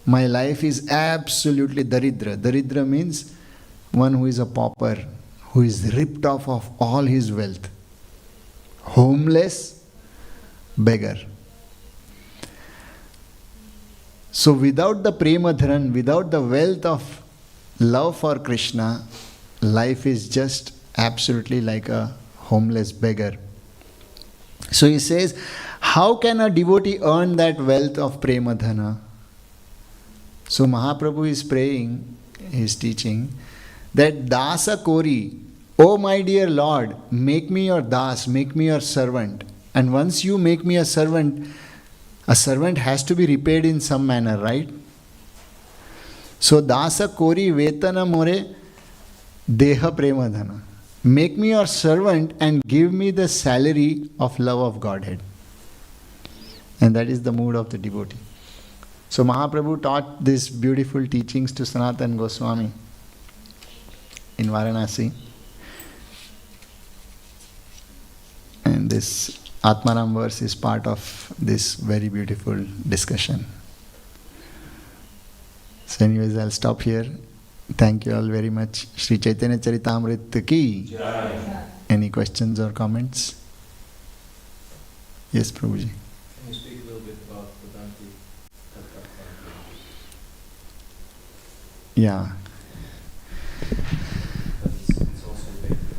[SPEAKER 1] my life is absolutely daridra. Daridra means one who is a pauper, who is ripped off of all his wealth. Homeless, beggar. So without the prema dharan, without the wealth of love for Krishna, life is just absolutely like a homeless beggar. So he says, how can a devotee earn that wealth of prema dhana? So Mahaprabhu is praying, he is teaching, that dasa kori, oh my dear Lord, make me your das, make me your servant. And once you make me a servant has to be repaid in some manner, right? So dasa kori vetana more deha prema dhana. Make me your servant and give me the salary of love of Godhead. And that is the mood of the devotee. So Mahaprabhu taught these beautiful teachings to Sanatana Goswami in Varanasi. And this Atmaram verse is part of this very beautiful discussion. So anyways, I'll stop here. Thank you all very much. Sri Chaitanya Charitamrita ki. Jai. Any questions or comments? Yes, Prabhuji.
[SPEAKER 3] Can you speak a little bit about Vedanti?
[SPEAKER 1] Yeah.
[SPEAKER 3] It's also very different.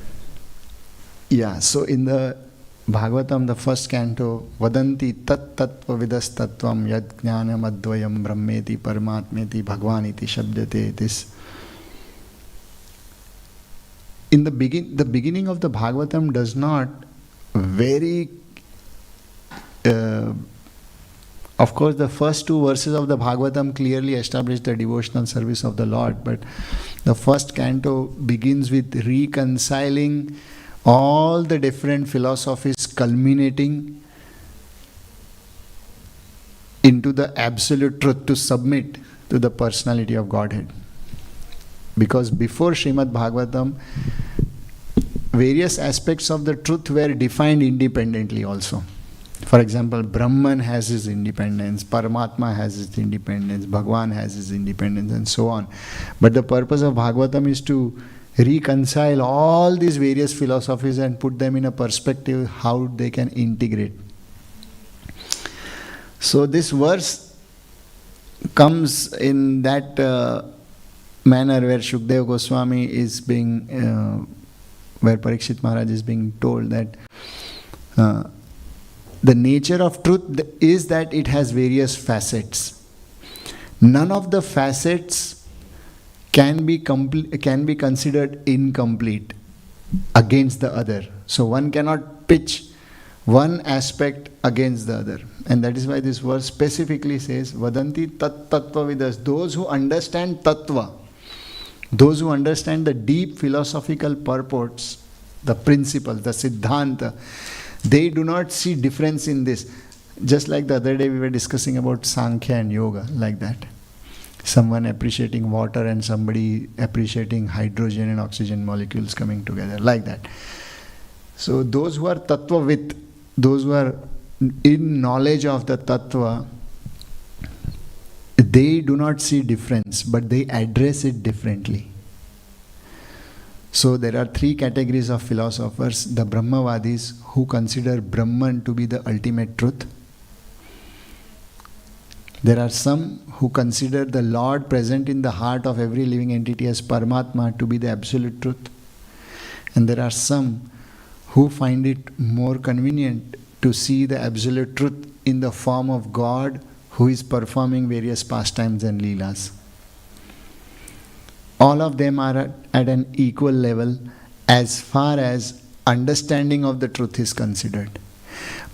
[SPEAKER 1] Yeah, so in the Bhagavatam, the first canto, Vadanti tat tattva vidas tattvam yad jnanam advayam brahmeti paramatmeti bhagwaniti shabdate. This in the beginning of the Bhagavatam does not very Of course, the first two verses of the Bhagavatam clearly establish the devotional service of the Lord, but the first canto begins with reconciling all the different philosophies culminating into the absolute truth to submit to the personality of Godhead. Because before Srimad Bhagavatam, various aspects of the truth were defined independently also. For example, Brahman has his independence, Paramatma has his independence, Bhagwan has his independence, and so on. But the purpose of Bhagavatam is to reconcile all these various philosophies and put them in a perspective how they can integrate. So this verse comes in that manner where Shukdev Goswami is being, where Parikshit Maharaj is being told that the nature of truth is that it has various facets. None of the facets can be considered incomplete against the other. So one cannot pitch one aspect against the other. And that is why this verse specifically says, Vadanti tat tattva vidas. Those who understand tattva, those who understand the deep philosophical purports, the principles, the siddhanta, they do not see difference in this. Just like the other day we were discussing about Sankhya and Yoga, like that. Someone appreciating water and somebody appreciating hydrogen and oxygen molecules coming together, like that. So those who are tattvavit, those who are in knowledge of the tattva, they do not see difference, but they address it differently. So there are three categories of philosophers: the Brahmavadis, who consider Brahman to be the ultimate truth. There are some who consider the Lord present in the heart of every living entity as Paramatma to be the absolute truth. And there are some who find it more convenient to see the absolute truth in the form of God who is performing various pastimes and leelas. All of them are at an equal level as far as understanding of the truth is considered.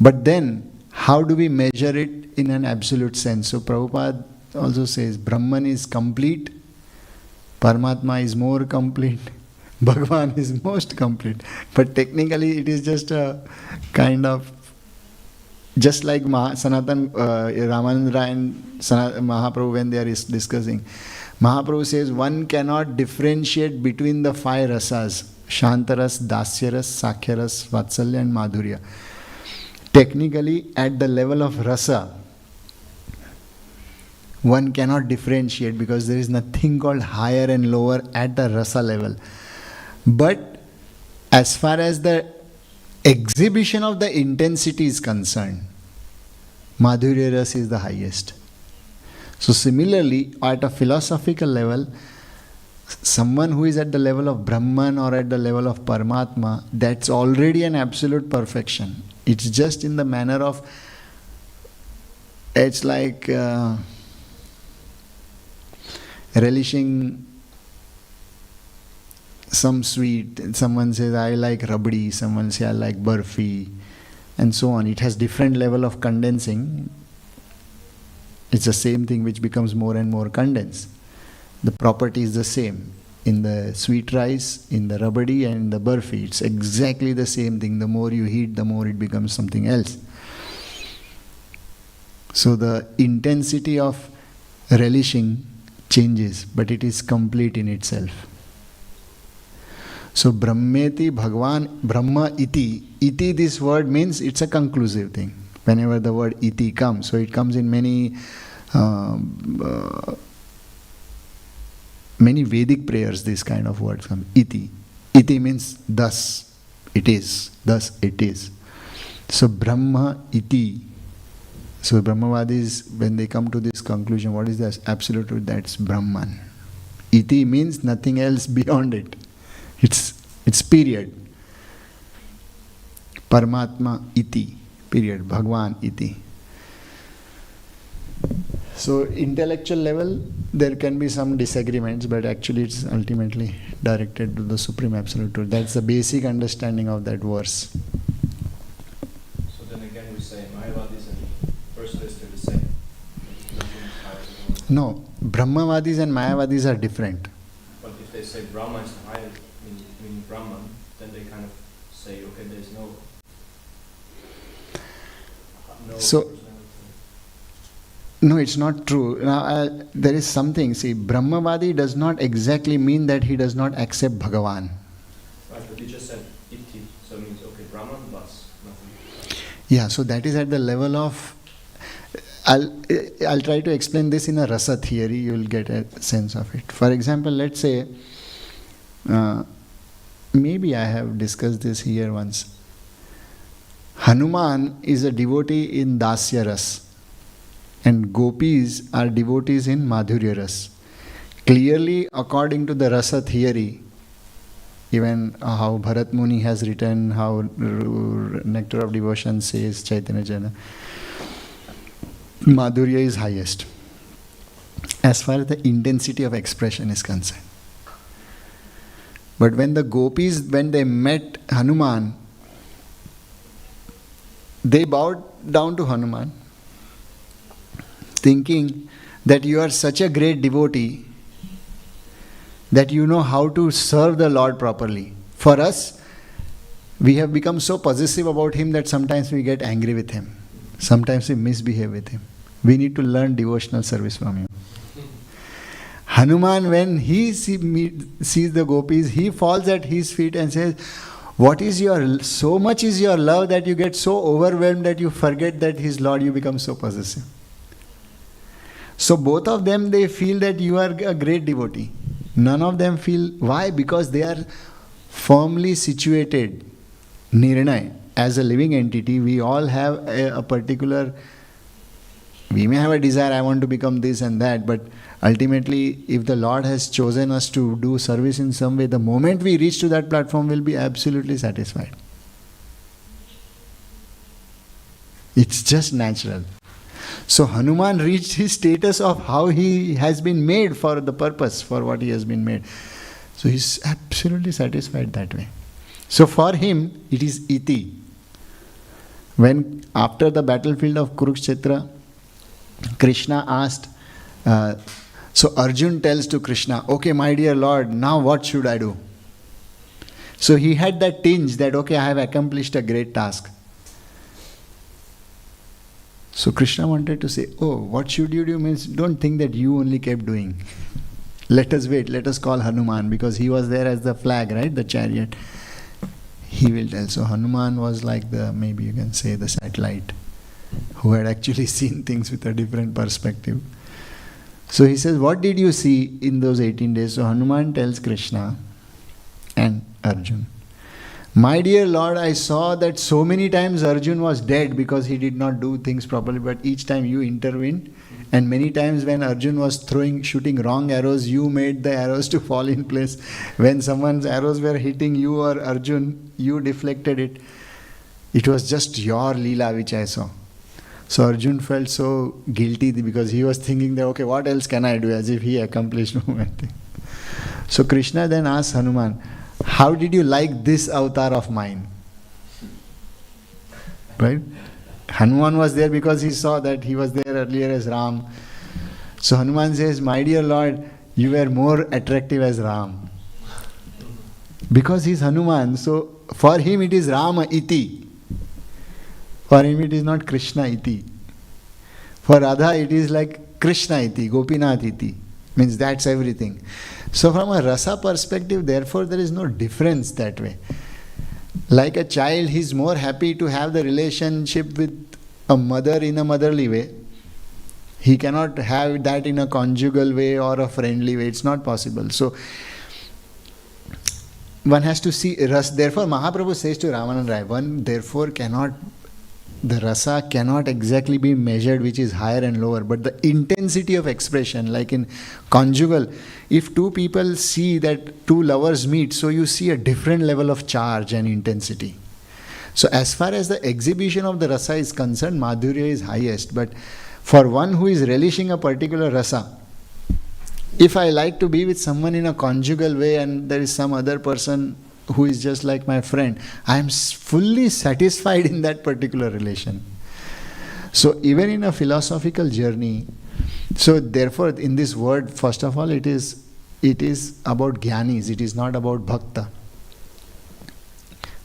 [SPEAKER 1] But then, how do we measure it in an absolute sense? So Prabhupada also says, Brahman is complete, Paramatma is more complete, Bhagavan is most complete. But technically it is just a kind of, just like Sanatan, Ramanandra and Mahaprabhu when they are discussing, Mahaprabhu says one cannot differentiate between the five rasas, Shantaras, Dasyaras, Sakhyaras, Vatsalya and Madhurya. Technically, at the level of rasa, one cannot differentiate because there is nothing called higher and lower at the rasa level. But as far as the exhibition of the intensity is concerned, Madhurya rasa is the highest. So similarly, at a philosophical level, someone who is at the level of Brahman or at the level of Paramatma, that's already an absolute perfection. It's just in the manner of, it's like relishing some sweet. Someone says, I like rabdi, someone says, I like barfi, and so on. It has different level of condensing. It's the same thing which becomes more and more condensed. The property is the same. In the sweet rice, in the rabdi and in the barfi, it's exactly the same thing. The more you heat, the more it becomes something else. So the intensity of relishing changes, but it is complete in itself. So Brahmeti Bhagwan Brahma iti. Iti, this word means it's a conclusive thing. Whenever the word iti comes, so it comes in many many Vedic prayers, this kind of words come. Iti. Iti means thus it is. Thus it is. So Brahma iti. So Brahmavadis, when they come to this conclusion, what is the absolute truth? That's Brahman. Iti means nothing else beyond it. It's period. Paramatma iti. Period. Bhagwan iti. So intellectual level, there can be some disagreements, but actually it's ultimately directed to the Supreme Absolute Truth. That's the basic understanding of that verse.
[SPEAKER 3] So then again we say Mayavadis and Personalists are the same. nothing is higher than Lord.
[SPEAKER 1] No, Brahmavadis and Mayavadis are different.
[SPEAKER 3] But if they say Brahma is the highest, meaning Brahman, then they kind of say, okay, there's no
[SPEAKER 1] So-
[SPEAKER 3] personality.
[SPEAKER 1] No, it's not true. Now, there is something. See, Brahmavadi does not exactly mean that he does not accept Bhagavan.
[SPEAKER 3] Right, but you just said iti, so it means, okay, Brahman, bas, nothing.
[SPEAKER 1] Yeah, so that is at the level of. I'll try to explain this in a rasa theory. You will get a sense of it. For example, let's say, maybe I have discussed this here once. Hanuman is a devotee in Dasya Ras, and gopis are devotees in Madhurya Ras. Clearly, according to the rasa theory, even how Bharat Muni has written, how Nectar of Devotion says, Chaitanya Jana, Madhurya is highest as far as the intensity of expression is concerned. But when the gopis, when they met Hanuman, they bowed down to Hanuman, thinking that you are such a great devotee that you know how to serve the Lord properly. For us, we have become so possessive about Him that sometimes we get angry with Him. Sometimes we misbehave with Him. We need to learn devotional service from Him. Hanuman, when he sees the gopis, he falls at his feet and says, "What is so much is your love that you get so overwhelmed that you forget that He's Lord, you become so possessive." So both of them, they feel that you are a great devotee. None of them feel, why? Because they are firmly situated. Nirnay, as a living entity, we all have a particular, we may have a desire, I want to become this and that, but ultimately, if the Lord has chosen us to do service in some way, the moment we reach to that platform, we'll be absolutely satisfied. It's just natural. So Hanuman reached his status of how he has been made for the purpose, for what he has been made. So he's absolutely satisfied that way. So for him, it is iti. When after the battlefield of Kurukshetra, Krishna asked, so Arjun tells to Krishna, "Okay, my dear Lord, now what should I do?" So he had that tinge that, okay, I have accomplished a great task. So Krishna wanted to say, "Oh, what should you do?" Means, don't think that you only kept doing. Let us wait, let us call Hanuman, because he was there as the flag, right? The chariot. He will tell. So Hanuman was like the, maybe you can say, the satellite, who had actually seen things with a different perspective. So he says, "What did you see in those 18 days? So Hanuman tells Krishna and Arjun, "My dear Lord, I saw that so many times Arjun was dead because he did not do things properly, but each time you intervened, and many times when Arjun was shooting wrong arrows, you made the arrows to fall in place. When someone's arrows were hitting you or Arjun, you deflected it. It was just your Leela which I saw." So Arjun felt so guilty because he was thinking that, okay, what else can I do, as if he accomplished one thing. So Krishna then asked Hanuman, "How did you like this avatar of mine?" Right? Hanuman was there because he saw that he was there earlier as Ram. So Hanuman says, "My dear Lord, you were more attractive as Ram." Because he is Hanuman, so for him it is Rama iti. For him it is not Krishna iti. For Radha it is like Krishna iti, Gopinath iti. Means that's everything. So from a rasa perspective, therefore there is no difference that way. Like a child, he is more happy to have the relationship with a mother in a motherly way. He cannot have that in a conjugal way or a friendly way. It's not possible. So one has to see rasa. Therefore Mahaprabhu says to Ramanand Rai, one therefore cannot, the rasa cannot exactly be measured which is higher and lower, but the intensity of expression, like in conjugal, if two people see that two lovers meet, so you see a different level of charge and intensity. So as far as the exhibition of the rasa is concerned, Madhurya is highest, but for one who is relishing a particular rasa, if I like to be with someone in a conjugal way and there is some other person who is just like my friend, I am fully satisfied in that particular relation. So even in a philosophical journey, So therefore, in this word, first of all, it is about jnanis, it is not about bhakta.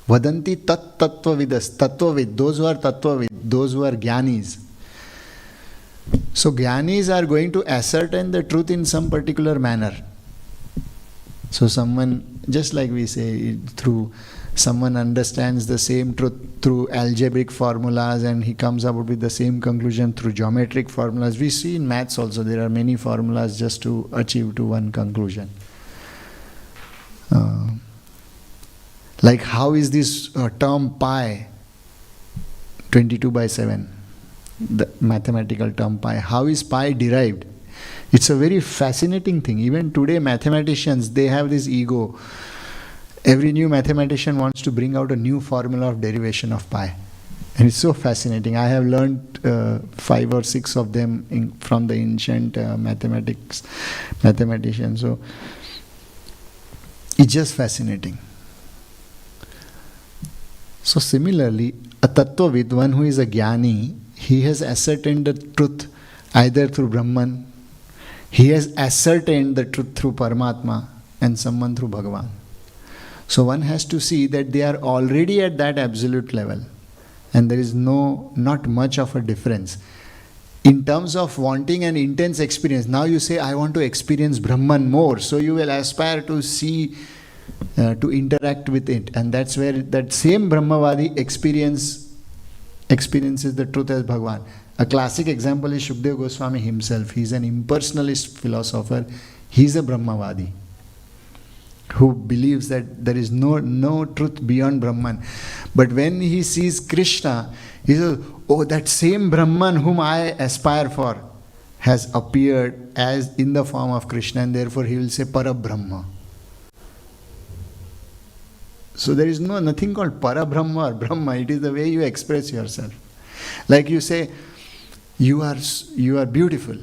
[SPEAKER 1] Vadanti tat tattvavidas, tattvavid, those who are tattvavid, those who are jnanis. So jnanis are going to ascertain the truth in some particular manner. So someone, just like we say, someone understands the same truth through algebraic formulas and he comes up with the same conclusion through geometric formulas. We see in maths also there are many formulas just to achieve to one conclusion. Like how is this term pi, 22 by 7, the mathematical term pi, how is pi derived? It's a very fascinating thing. Even today mathematicians, they have this ego. Every new mathematician wants to bring out a new formula of derivation of pi. And it's so fascinating. I have learned 5 or 6 of them from the ancient mathematicians. So it's just fascinating. So similarly, a tattvavid, one who is a jnani, he has ascertained the truth either through Brahman, he has ascertained the truth through Paramatma, and someone through Bhagavan. So one has to see that they are already at that absolute level and there is not much of a difference. In terms of wanting an intense experience, now you say, I want to experience Brahman more, so you will aspire to see, to interact with it, and that's where that same Brahmavadi experiences the truth as Bhagavan. A classic example is Shukdev Goswami himself. He is an impersonalist philosopher. He is a Brahmavadi who believes that there is no truth beyond Brahman. But when he sees Krishna, he says, oh, that same Brahman whom I aspire for has appeared as in the form of Krishna, and therefore he will say Parabrahma. So there is nothing called Parabrahma or Brahma. It is the way you express yourself. Like you say, you are beautiful.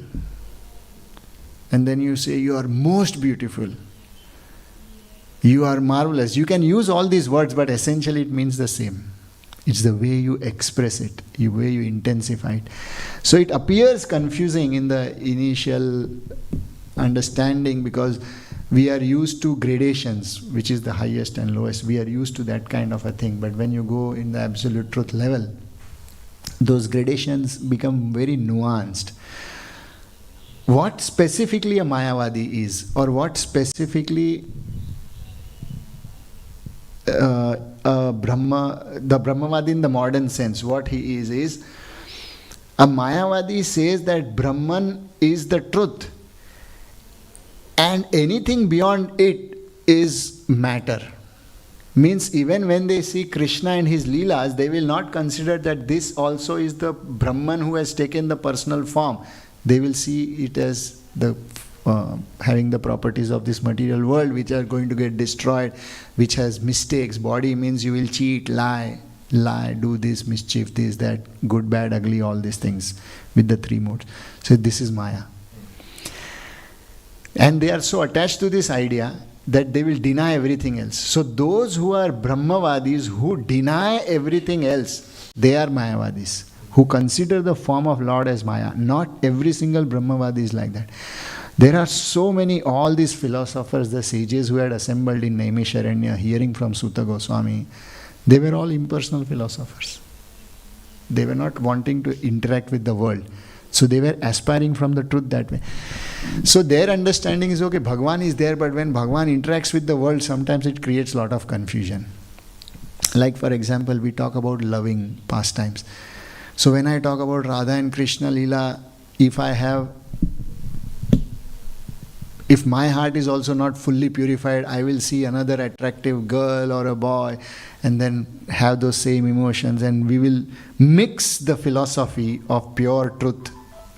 [SPEAKER 1] And then you say, you are most beautiful. You are marvelous. You can use all these words, but essentially it means the same. It's the way you express it, the way you intensify it. So it appears confusing in the initial understanding because we are used to gradations, which is the highest and lowest. We are used to that kind of a thing. But when you go in the absolute truth level, those gradations become very nuanced. What specifically a Mayavadi is, or what specifically the Brahmavadi in the modern sense, what he is a Mayavadi says that Brahman is the truth and anything beyond it is matter. Means even when they see Krishna and his Leelas, they will not consider that this also is the Brahman who has taken the personal form. They will see it as the having the properties of this material world which are going to get destroyed, which has mistakes. Body means you will cheat, lie, do this, mischief, this, that, good, bad, ugly, all these things with the 3 modes. So this is Maya. And they are so attached to this idea that they will deny everything else. So those who are Brahmavadis, who deny everything else, they are Mayavadis, who consider the form of Lord as Maya. Not every single Brahmavadi is like that. There are so many, all these philosophers, the sages who had assembled in Naimisharanya, hearing from Sutta Goswami, they were all impersonal philosophers. They were not wanting to interact with the world. So they were aspiring from the truth that way. So their understanding is, okay, Bhagavan is there, but when Bhagavan interacts with the world, sometimes it creates a lot of confusion. Like for example, we talk about loving pastimes. So when I talk about Radha and Krishna Leela, if my heart is also not fully purified, I will see another attractive girl or a boy and then have those same emotions, and we will mix the philosophy of pure truth,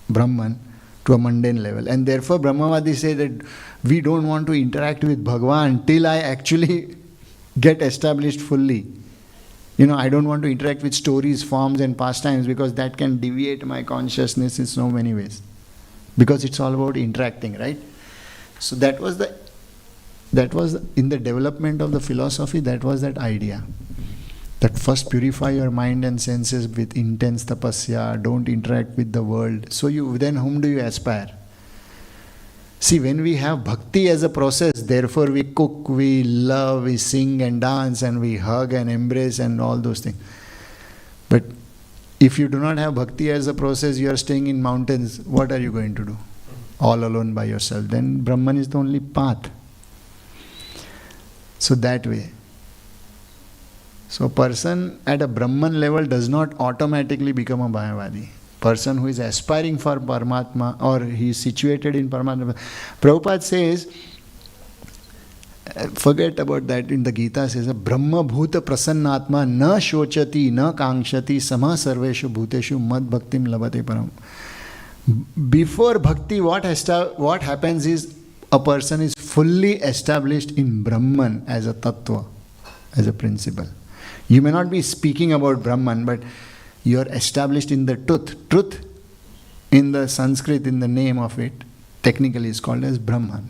[SPEAKER 1] Brahman, to a mundane level. And therefore Brahmavadis say that we don't want to interact with Bhagavan till I actually get established fully. I don't want to interact with stories, forms and pastimes because that can deviate my consciousness in so many ways. Because it's all about interacting, right? So that was in the development of the philosophy, that was that idea. That first purify your mind and senses with intense tapasya, don't interact with the world. So then whom do you aspire? See, when we have bhakti as a process, therefore we cook, we love, we sing and dance and we hug and embrace and all those things. But if you do not have bhakti as a process, you are staying in mountains, what are you going to do? All alone by yourself. Then Brahman is the only path. So that way. So a person at a Brahman level does not automatically become a Mayavadi. Person who is aspiring for Paramatma or he is situated in Paramatma. Prabhupada says, forget about that in the Gita, says, Brahma bhuta prasannatma na shochati na kankshati sama sarveshu bhuteshu mad bhaktim labate param. Before bhakti, what happens is a person is fully established in Brahman as a tattva, as a principle. You may not be speaking about Brahman, but you are established in the truth. Truth, in the Sanskrit, in the name of it, technically is called as Brahman.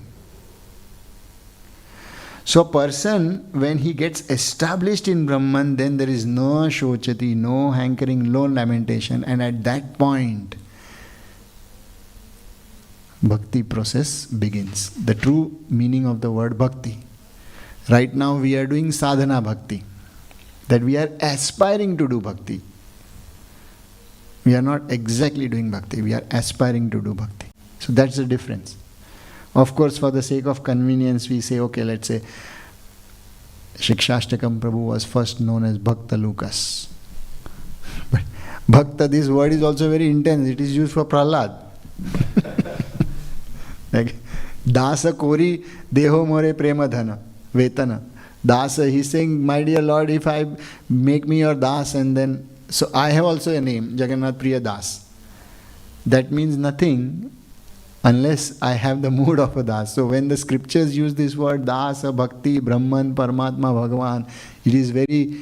[SPEAKER 1] So a person, when he gets established in Brahman, then there is no shochati, no hankering, no lamentation, and at that point, bhakti process begins. The true meaning of the word bhakti. Right now we are doing sadhana bhakti. That we are aspiring to do bhakti. We are not exactly doing bhakti, we are aspiring to do bhakti. So that's the difference. Of course, for the sake of convenience, we say, okay, let's say Shikshashtakam Prabhu was first known as Bhakta Lucas. But Bhakta, this word is also very intense. It is used for Prahlad. Like, Dasa Kori Deho More Prema Dhana Vetana. Dasa, he's saying, my dear Lord, if I make me your Das, and then, so I have also a name, Jagannatha Priya Das. That means nothing unless I have the mood of a Das. So when the scriptures use this word Dasa, Bhakti, Brahman, Paramatma, Bhagavan, it is very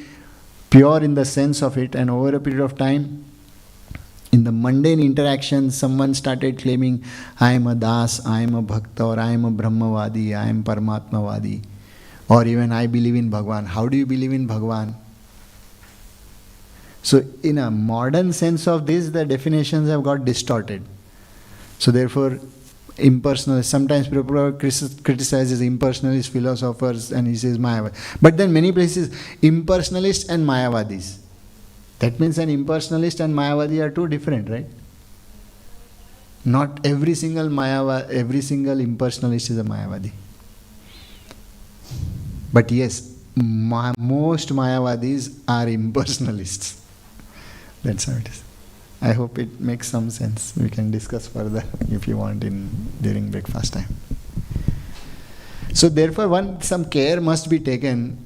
[SPEAKER 1] pure in the sense of it, and over a period of time, in the mundane interactions, someone started claiming, I am a Das, I am a Bhakta, or I am a Brahmavadi, I am Paramatmavadi. Or even I believe in Bhagavan. How do you believe in Bhagavan? So in a modern sense of this, the definitions have got distorted. So therefore, impersonalist, sometimes Prabhupada criticizes impersonalist philosophers and he says Mayavadi. But then many places, impersonalist and Mayavadis. That means an impersonalist and Mayavadi are two different, right? Not every single impersonalist is a Mayavadi. But yes, most Mayavadis are impersonalists. That's how it is. I hope it makes some sense. We can discuss further if you want during breakfast time. So therefore, some care must be taken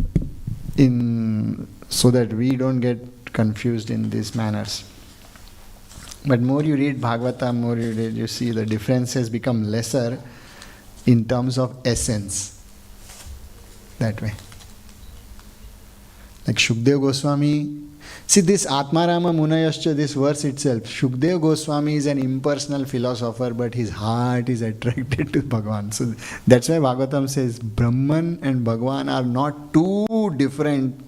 [SPEAKER 1] so that we don't get confused in these manners. But more you read Bhagavata, more you read, you see the differences become lesser in terms of essence. That way. Like Shukdev Goswami, see this Atmarama Munayascha, this verse itself, Shukdev Goswami is an impersonal philosopher, but his heart is attracted to Bhagavan. So that's why Bhagavatam says Brahman and Bhagavan are not too different.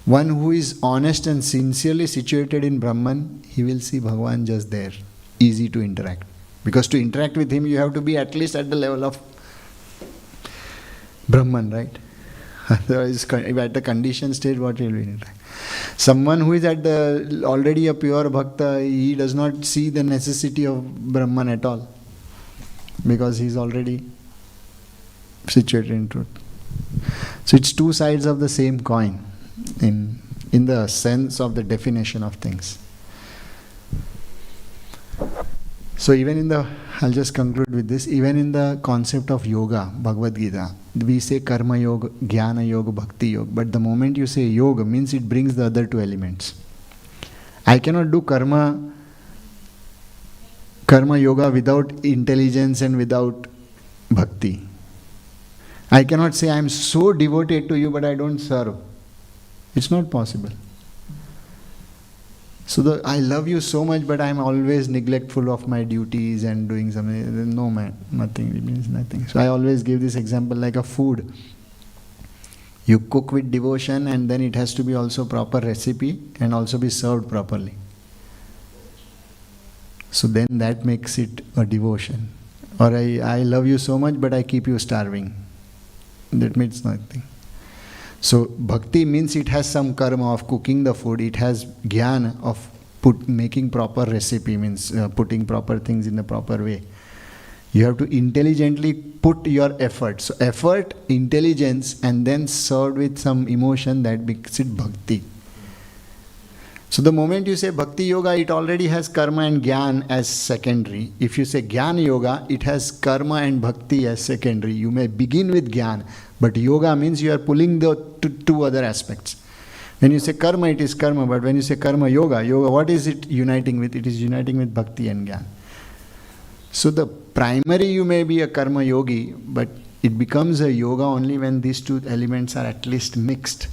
[SPEAKER 1] One who is honest and sincerely situated in Brahman, he will see Bhagavan just there, easy to interact. Because to interact with him, you have to be at least at the level of Brahman, right? Otherwise, at the conditioned stage, what will we interact? Someone who is already a pure bhakta, he does not see the necessity of Brahman at all. Because he is already situated in truth. So it's two sides of the same coin in the sense of the definition of things. So even I'll just conclude with this, even in the concept of yoga, Bhagavad Gita, we say karma yoga, jnana yoga, bhakti yoga, but the moment you say yoga means it brings the other two elements. I cannot do karma yoga without intelligence and without bhakti. I cannot say I am so devoted to you but I don't serve. It's not possible. So I love you so much, but I am always neglectful of my duties and doing something. No man, nothing. It means nothing. So I always give this example like a food. You cook with devotion, and then it has to be also proper recipe and also be served properly. So then that makes it a devotion. Or I love you so much, but I keep you starving. That means nothing. So bhakti means it has some karma of cooking the food. It has jnana of making proper recipe, means putting proper things in the proper way. You have to intelligently put your effort. So effort, intelligence, and then served with some emotion, that makes it bhakti. So the moment you say bhakti yoga, it already has karma and jnana as secondary. If you say jnana yoga, it has karma and bhakti as secondary. You may begin with jnana, but yoga means you are pulling the two other aspects. When you say karma, it is karma, but when you say karma yoga, what is it uniting with? It is uniting with bhakti and jnana. So the primary, you may be a karma yogi, but it becomes a yoga only when these two elements are at least mixed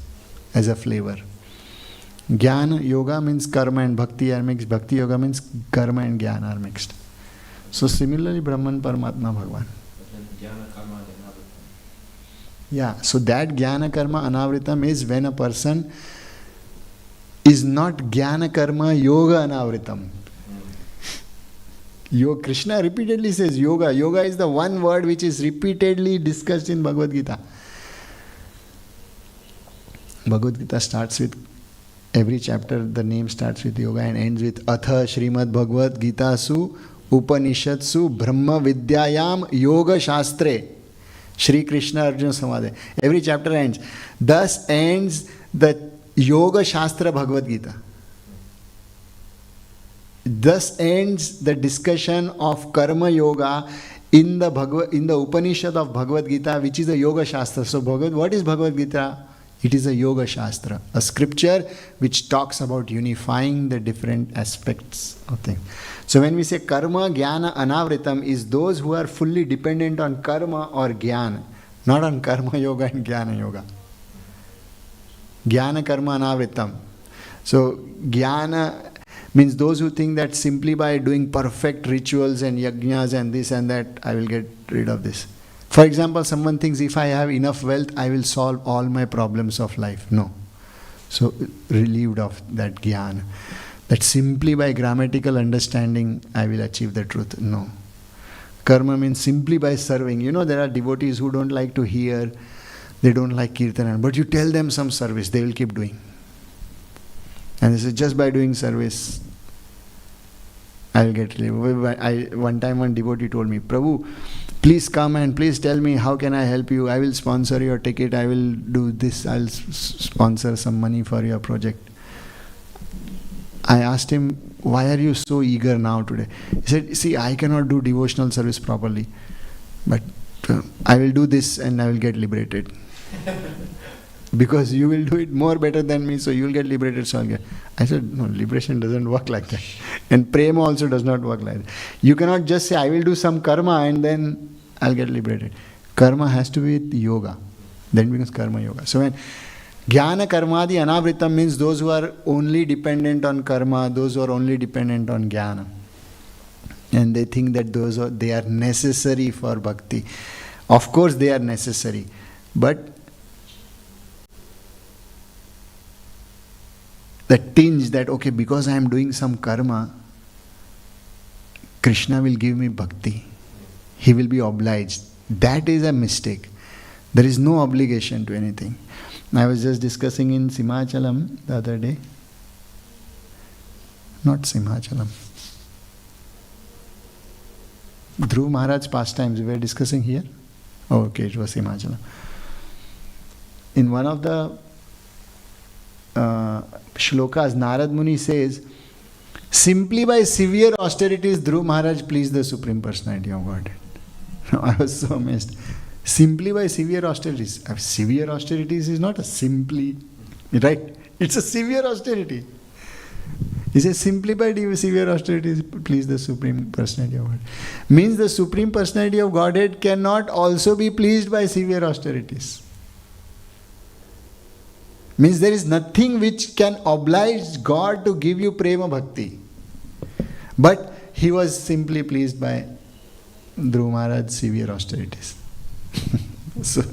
[SPEAKER 1] as a flavor. Jnana yoga means karma and bhakti are mixed. Bhakti yoga means karma and jnana are mixed. So similarly, Brahman, Paramatma, Bhagavan. Yeah, so that jnana karma anavritam is when a person is not jnana karma yoga anavritam. Krishna repeatedly says yoga. Yoga is the one word which is repeatedly discussed in Bhagavad Gita. Bhagavad Gita starts with, every chapter the name starts with yoga and ends with Atha Srimad Bhagavad Gita Su Upanishadsu Brahma Vidyayam Yoga Shastre. Shri Krishna Arjuna Samade. Every chapter ends. Thus ends the Yoga Shastra Bhagavad Gita. Thus ends the discussion of Karma Yoga in the Upanishad of Bhagavad Gita, which is a Yoga Shastra. So what is Bhagavad Gita? It is a Yoga Shastra, a scripture which talks about unifying the different aspects of things. So when we say Karma, Jnana, Anavritam, is those who are fully dependent on Karma or Jnana, not on Karma Yoga and Jnana Yoga. Jnana, Karma, Anavritam. So Jnana means those who think that simply by doing perfect rituals and yajnas and this and that, I will get rid of this. For example, someone thinks if I have enough wealth, I will solve all my problems of life. No. So relieved of that jnana. That simply by grammatical understanding, I will achieve the truth. No. Karma means simply by serving. You know, there are devotees who don't like to hear, they don't like kirtan, but you tell them some service, they will keep doing. And this is just by doing service, I will get relieved. One time one devotee told me, Prabhu, please come and please tell me how can I help you. I will sponsor your ticket, I will do this, I will sponsor some money for your project. I asked him, why are you so eager now today? He said, see, I cannot do devotional service properly, but I will do this and I will get liberated. Because you will do it more better than me, so you will get liberated, so I'll get. I said, no, liberation doesn't work like that. And prema also does not work like that. You cannot just say, I will do some karma and then I'll get liberated. Karma has to be with yoga. Then it becomes karma yoga. So when jnana karmadi anavritam means those who are only dependent on karma, those who are only dependent on jnana. And they think that they are necessary for bhakti. Of course they are necessary. But the tinge that, okay, because I am doing some karma, Krishna will give me bhakti. He will be obliged. That is a mistake. There is no obligation to anything. I was just discussing in Simachalam the other day. Not Simachalam. Dhruv Maharaj's pastimes, we were discussing here. Oh, okay, it was Simachalam. In one of the shlokas, Narad Muni says, simply by severe austerities, Dhruv Maharaj pleased the Supreme Personality of Godhead. I was so amazed. Simply by severe austerities. Severe austerities is not a simply, right? It's a severe austerity. He says, simply by severe austerities, please the Supreme Personality of Godhead. Means the Supreme Personality of Godhead cannot also be pleased by severe austerities. Means there is nothing which can oblige God to give you prema bhakti. But he was simply pleased by Dhruv Maharaj's severe austerities. So,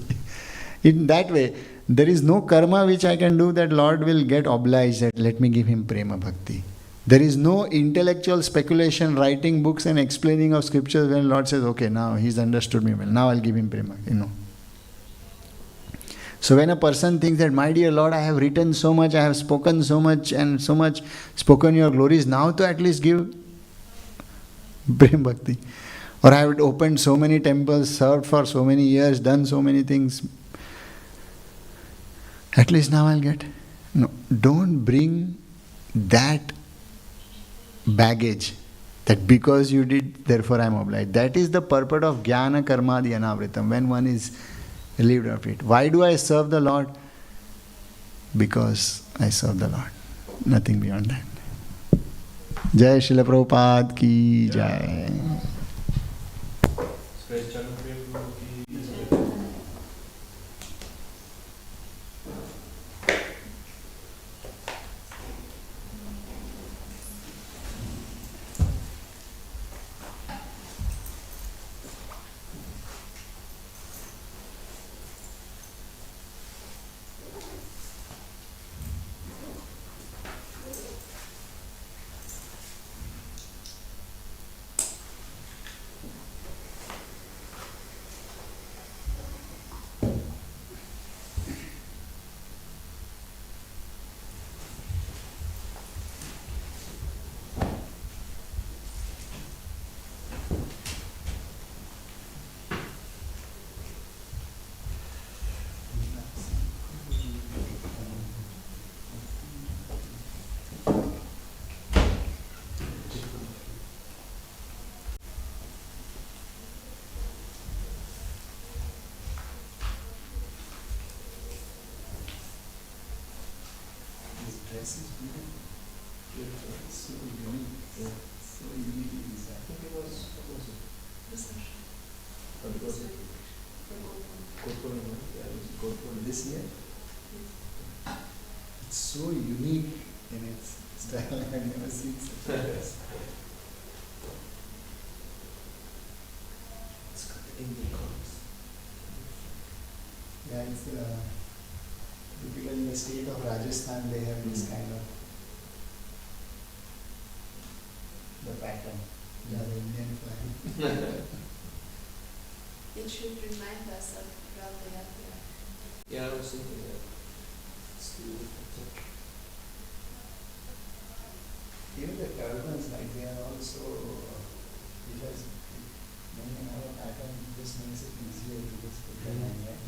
[SPEAKER 1] in that way, There is no karma which I can do that Lord will get obliged that let me give him prema bhakti. There is no intellectual speculation, writing books and explaining of scriptures when Lord says, okay, now he's understood me well, now I'll give him prema. So when a person thinks that, my dear Lord, I have written so much, I have spoken so much and so much, spoken your glories, now to at least give prema bhakti. Or I have opened so many temples, served for so many years, done so many things, at least now I'll get. No, don't bring that baggage that because you did, therefore I am obliged. That is the purport of jnana karmadi anavritam, when one is relieved of it. Why do I serve the Lord? Because I serve the Lord. Nothing beyond that. Jai Srila Prabhupada ki jai.
[SPEAKER 4] This is beautiful. It's so unique. Yeah. So unique design. I think it was, what was it? What was it? Goldwyn, yeah, it was Goldwyn this year. It's so unique in its style. I've never seen such a dress. It's got the Indian colors. Yeah, it's typically in the state of Rajasthan they have this kind of the pattern. Yeah, the Indian flag.
[SPEAKER 2] It should remind us of Radha Yatra.
[SPEAKER 4] Yeah, I was thinking that. It's beautiful. Even the turbans, like they are also, because when you have a pattern, this makes it easier to just put them on, right?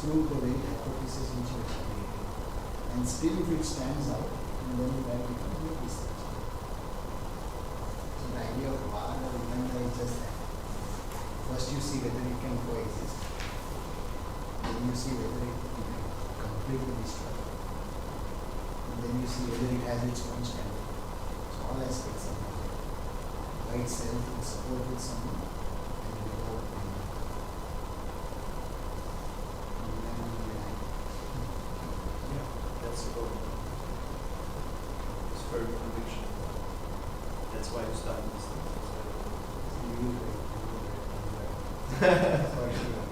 [SPEAKER 1] disprove the very hypothesis which you have created. And still if it stands out, and then that becomes your research. So the idea of Vada or Vedanta is just that. First you see whether it can coexist. Then you see whether it can completely destroy. And then you see whether it has its own standard. So all aspects of it. By itself, in support with someone, and without any.
[SPEAKER 3] Yeah, that's the goal. It's firm conviction. That's why you start these things.
[SPEAKER 1] For sure.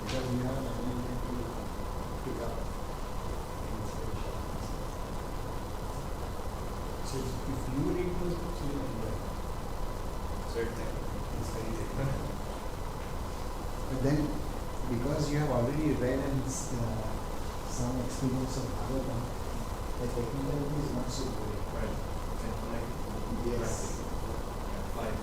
[SPEAKER 1] Because you have an ability to pick up inspiration. So if you read those books, you will enjoy it.
[SPEAKER 3] Certainly.
[SPEAKER 1] It's very technical. But then, because you have already read and some experience of Bhagavatam, the technicality is not so great.
[SPEAKER 3] Right. And connect.
[SPEAKER 1] Yes.
[SPEAKER 3] Yeah, fine.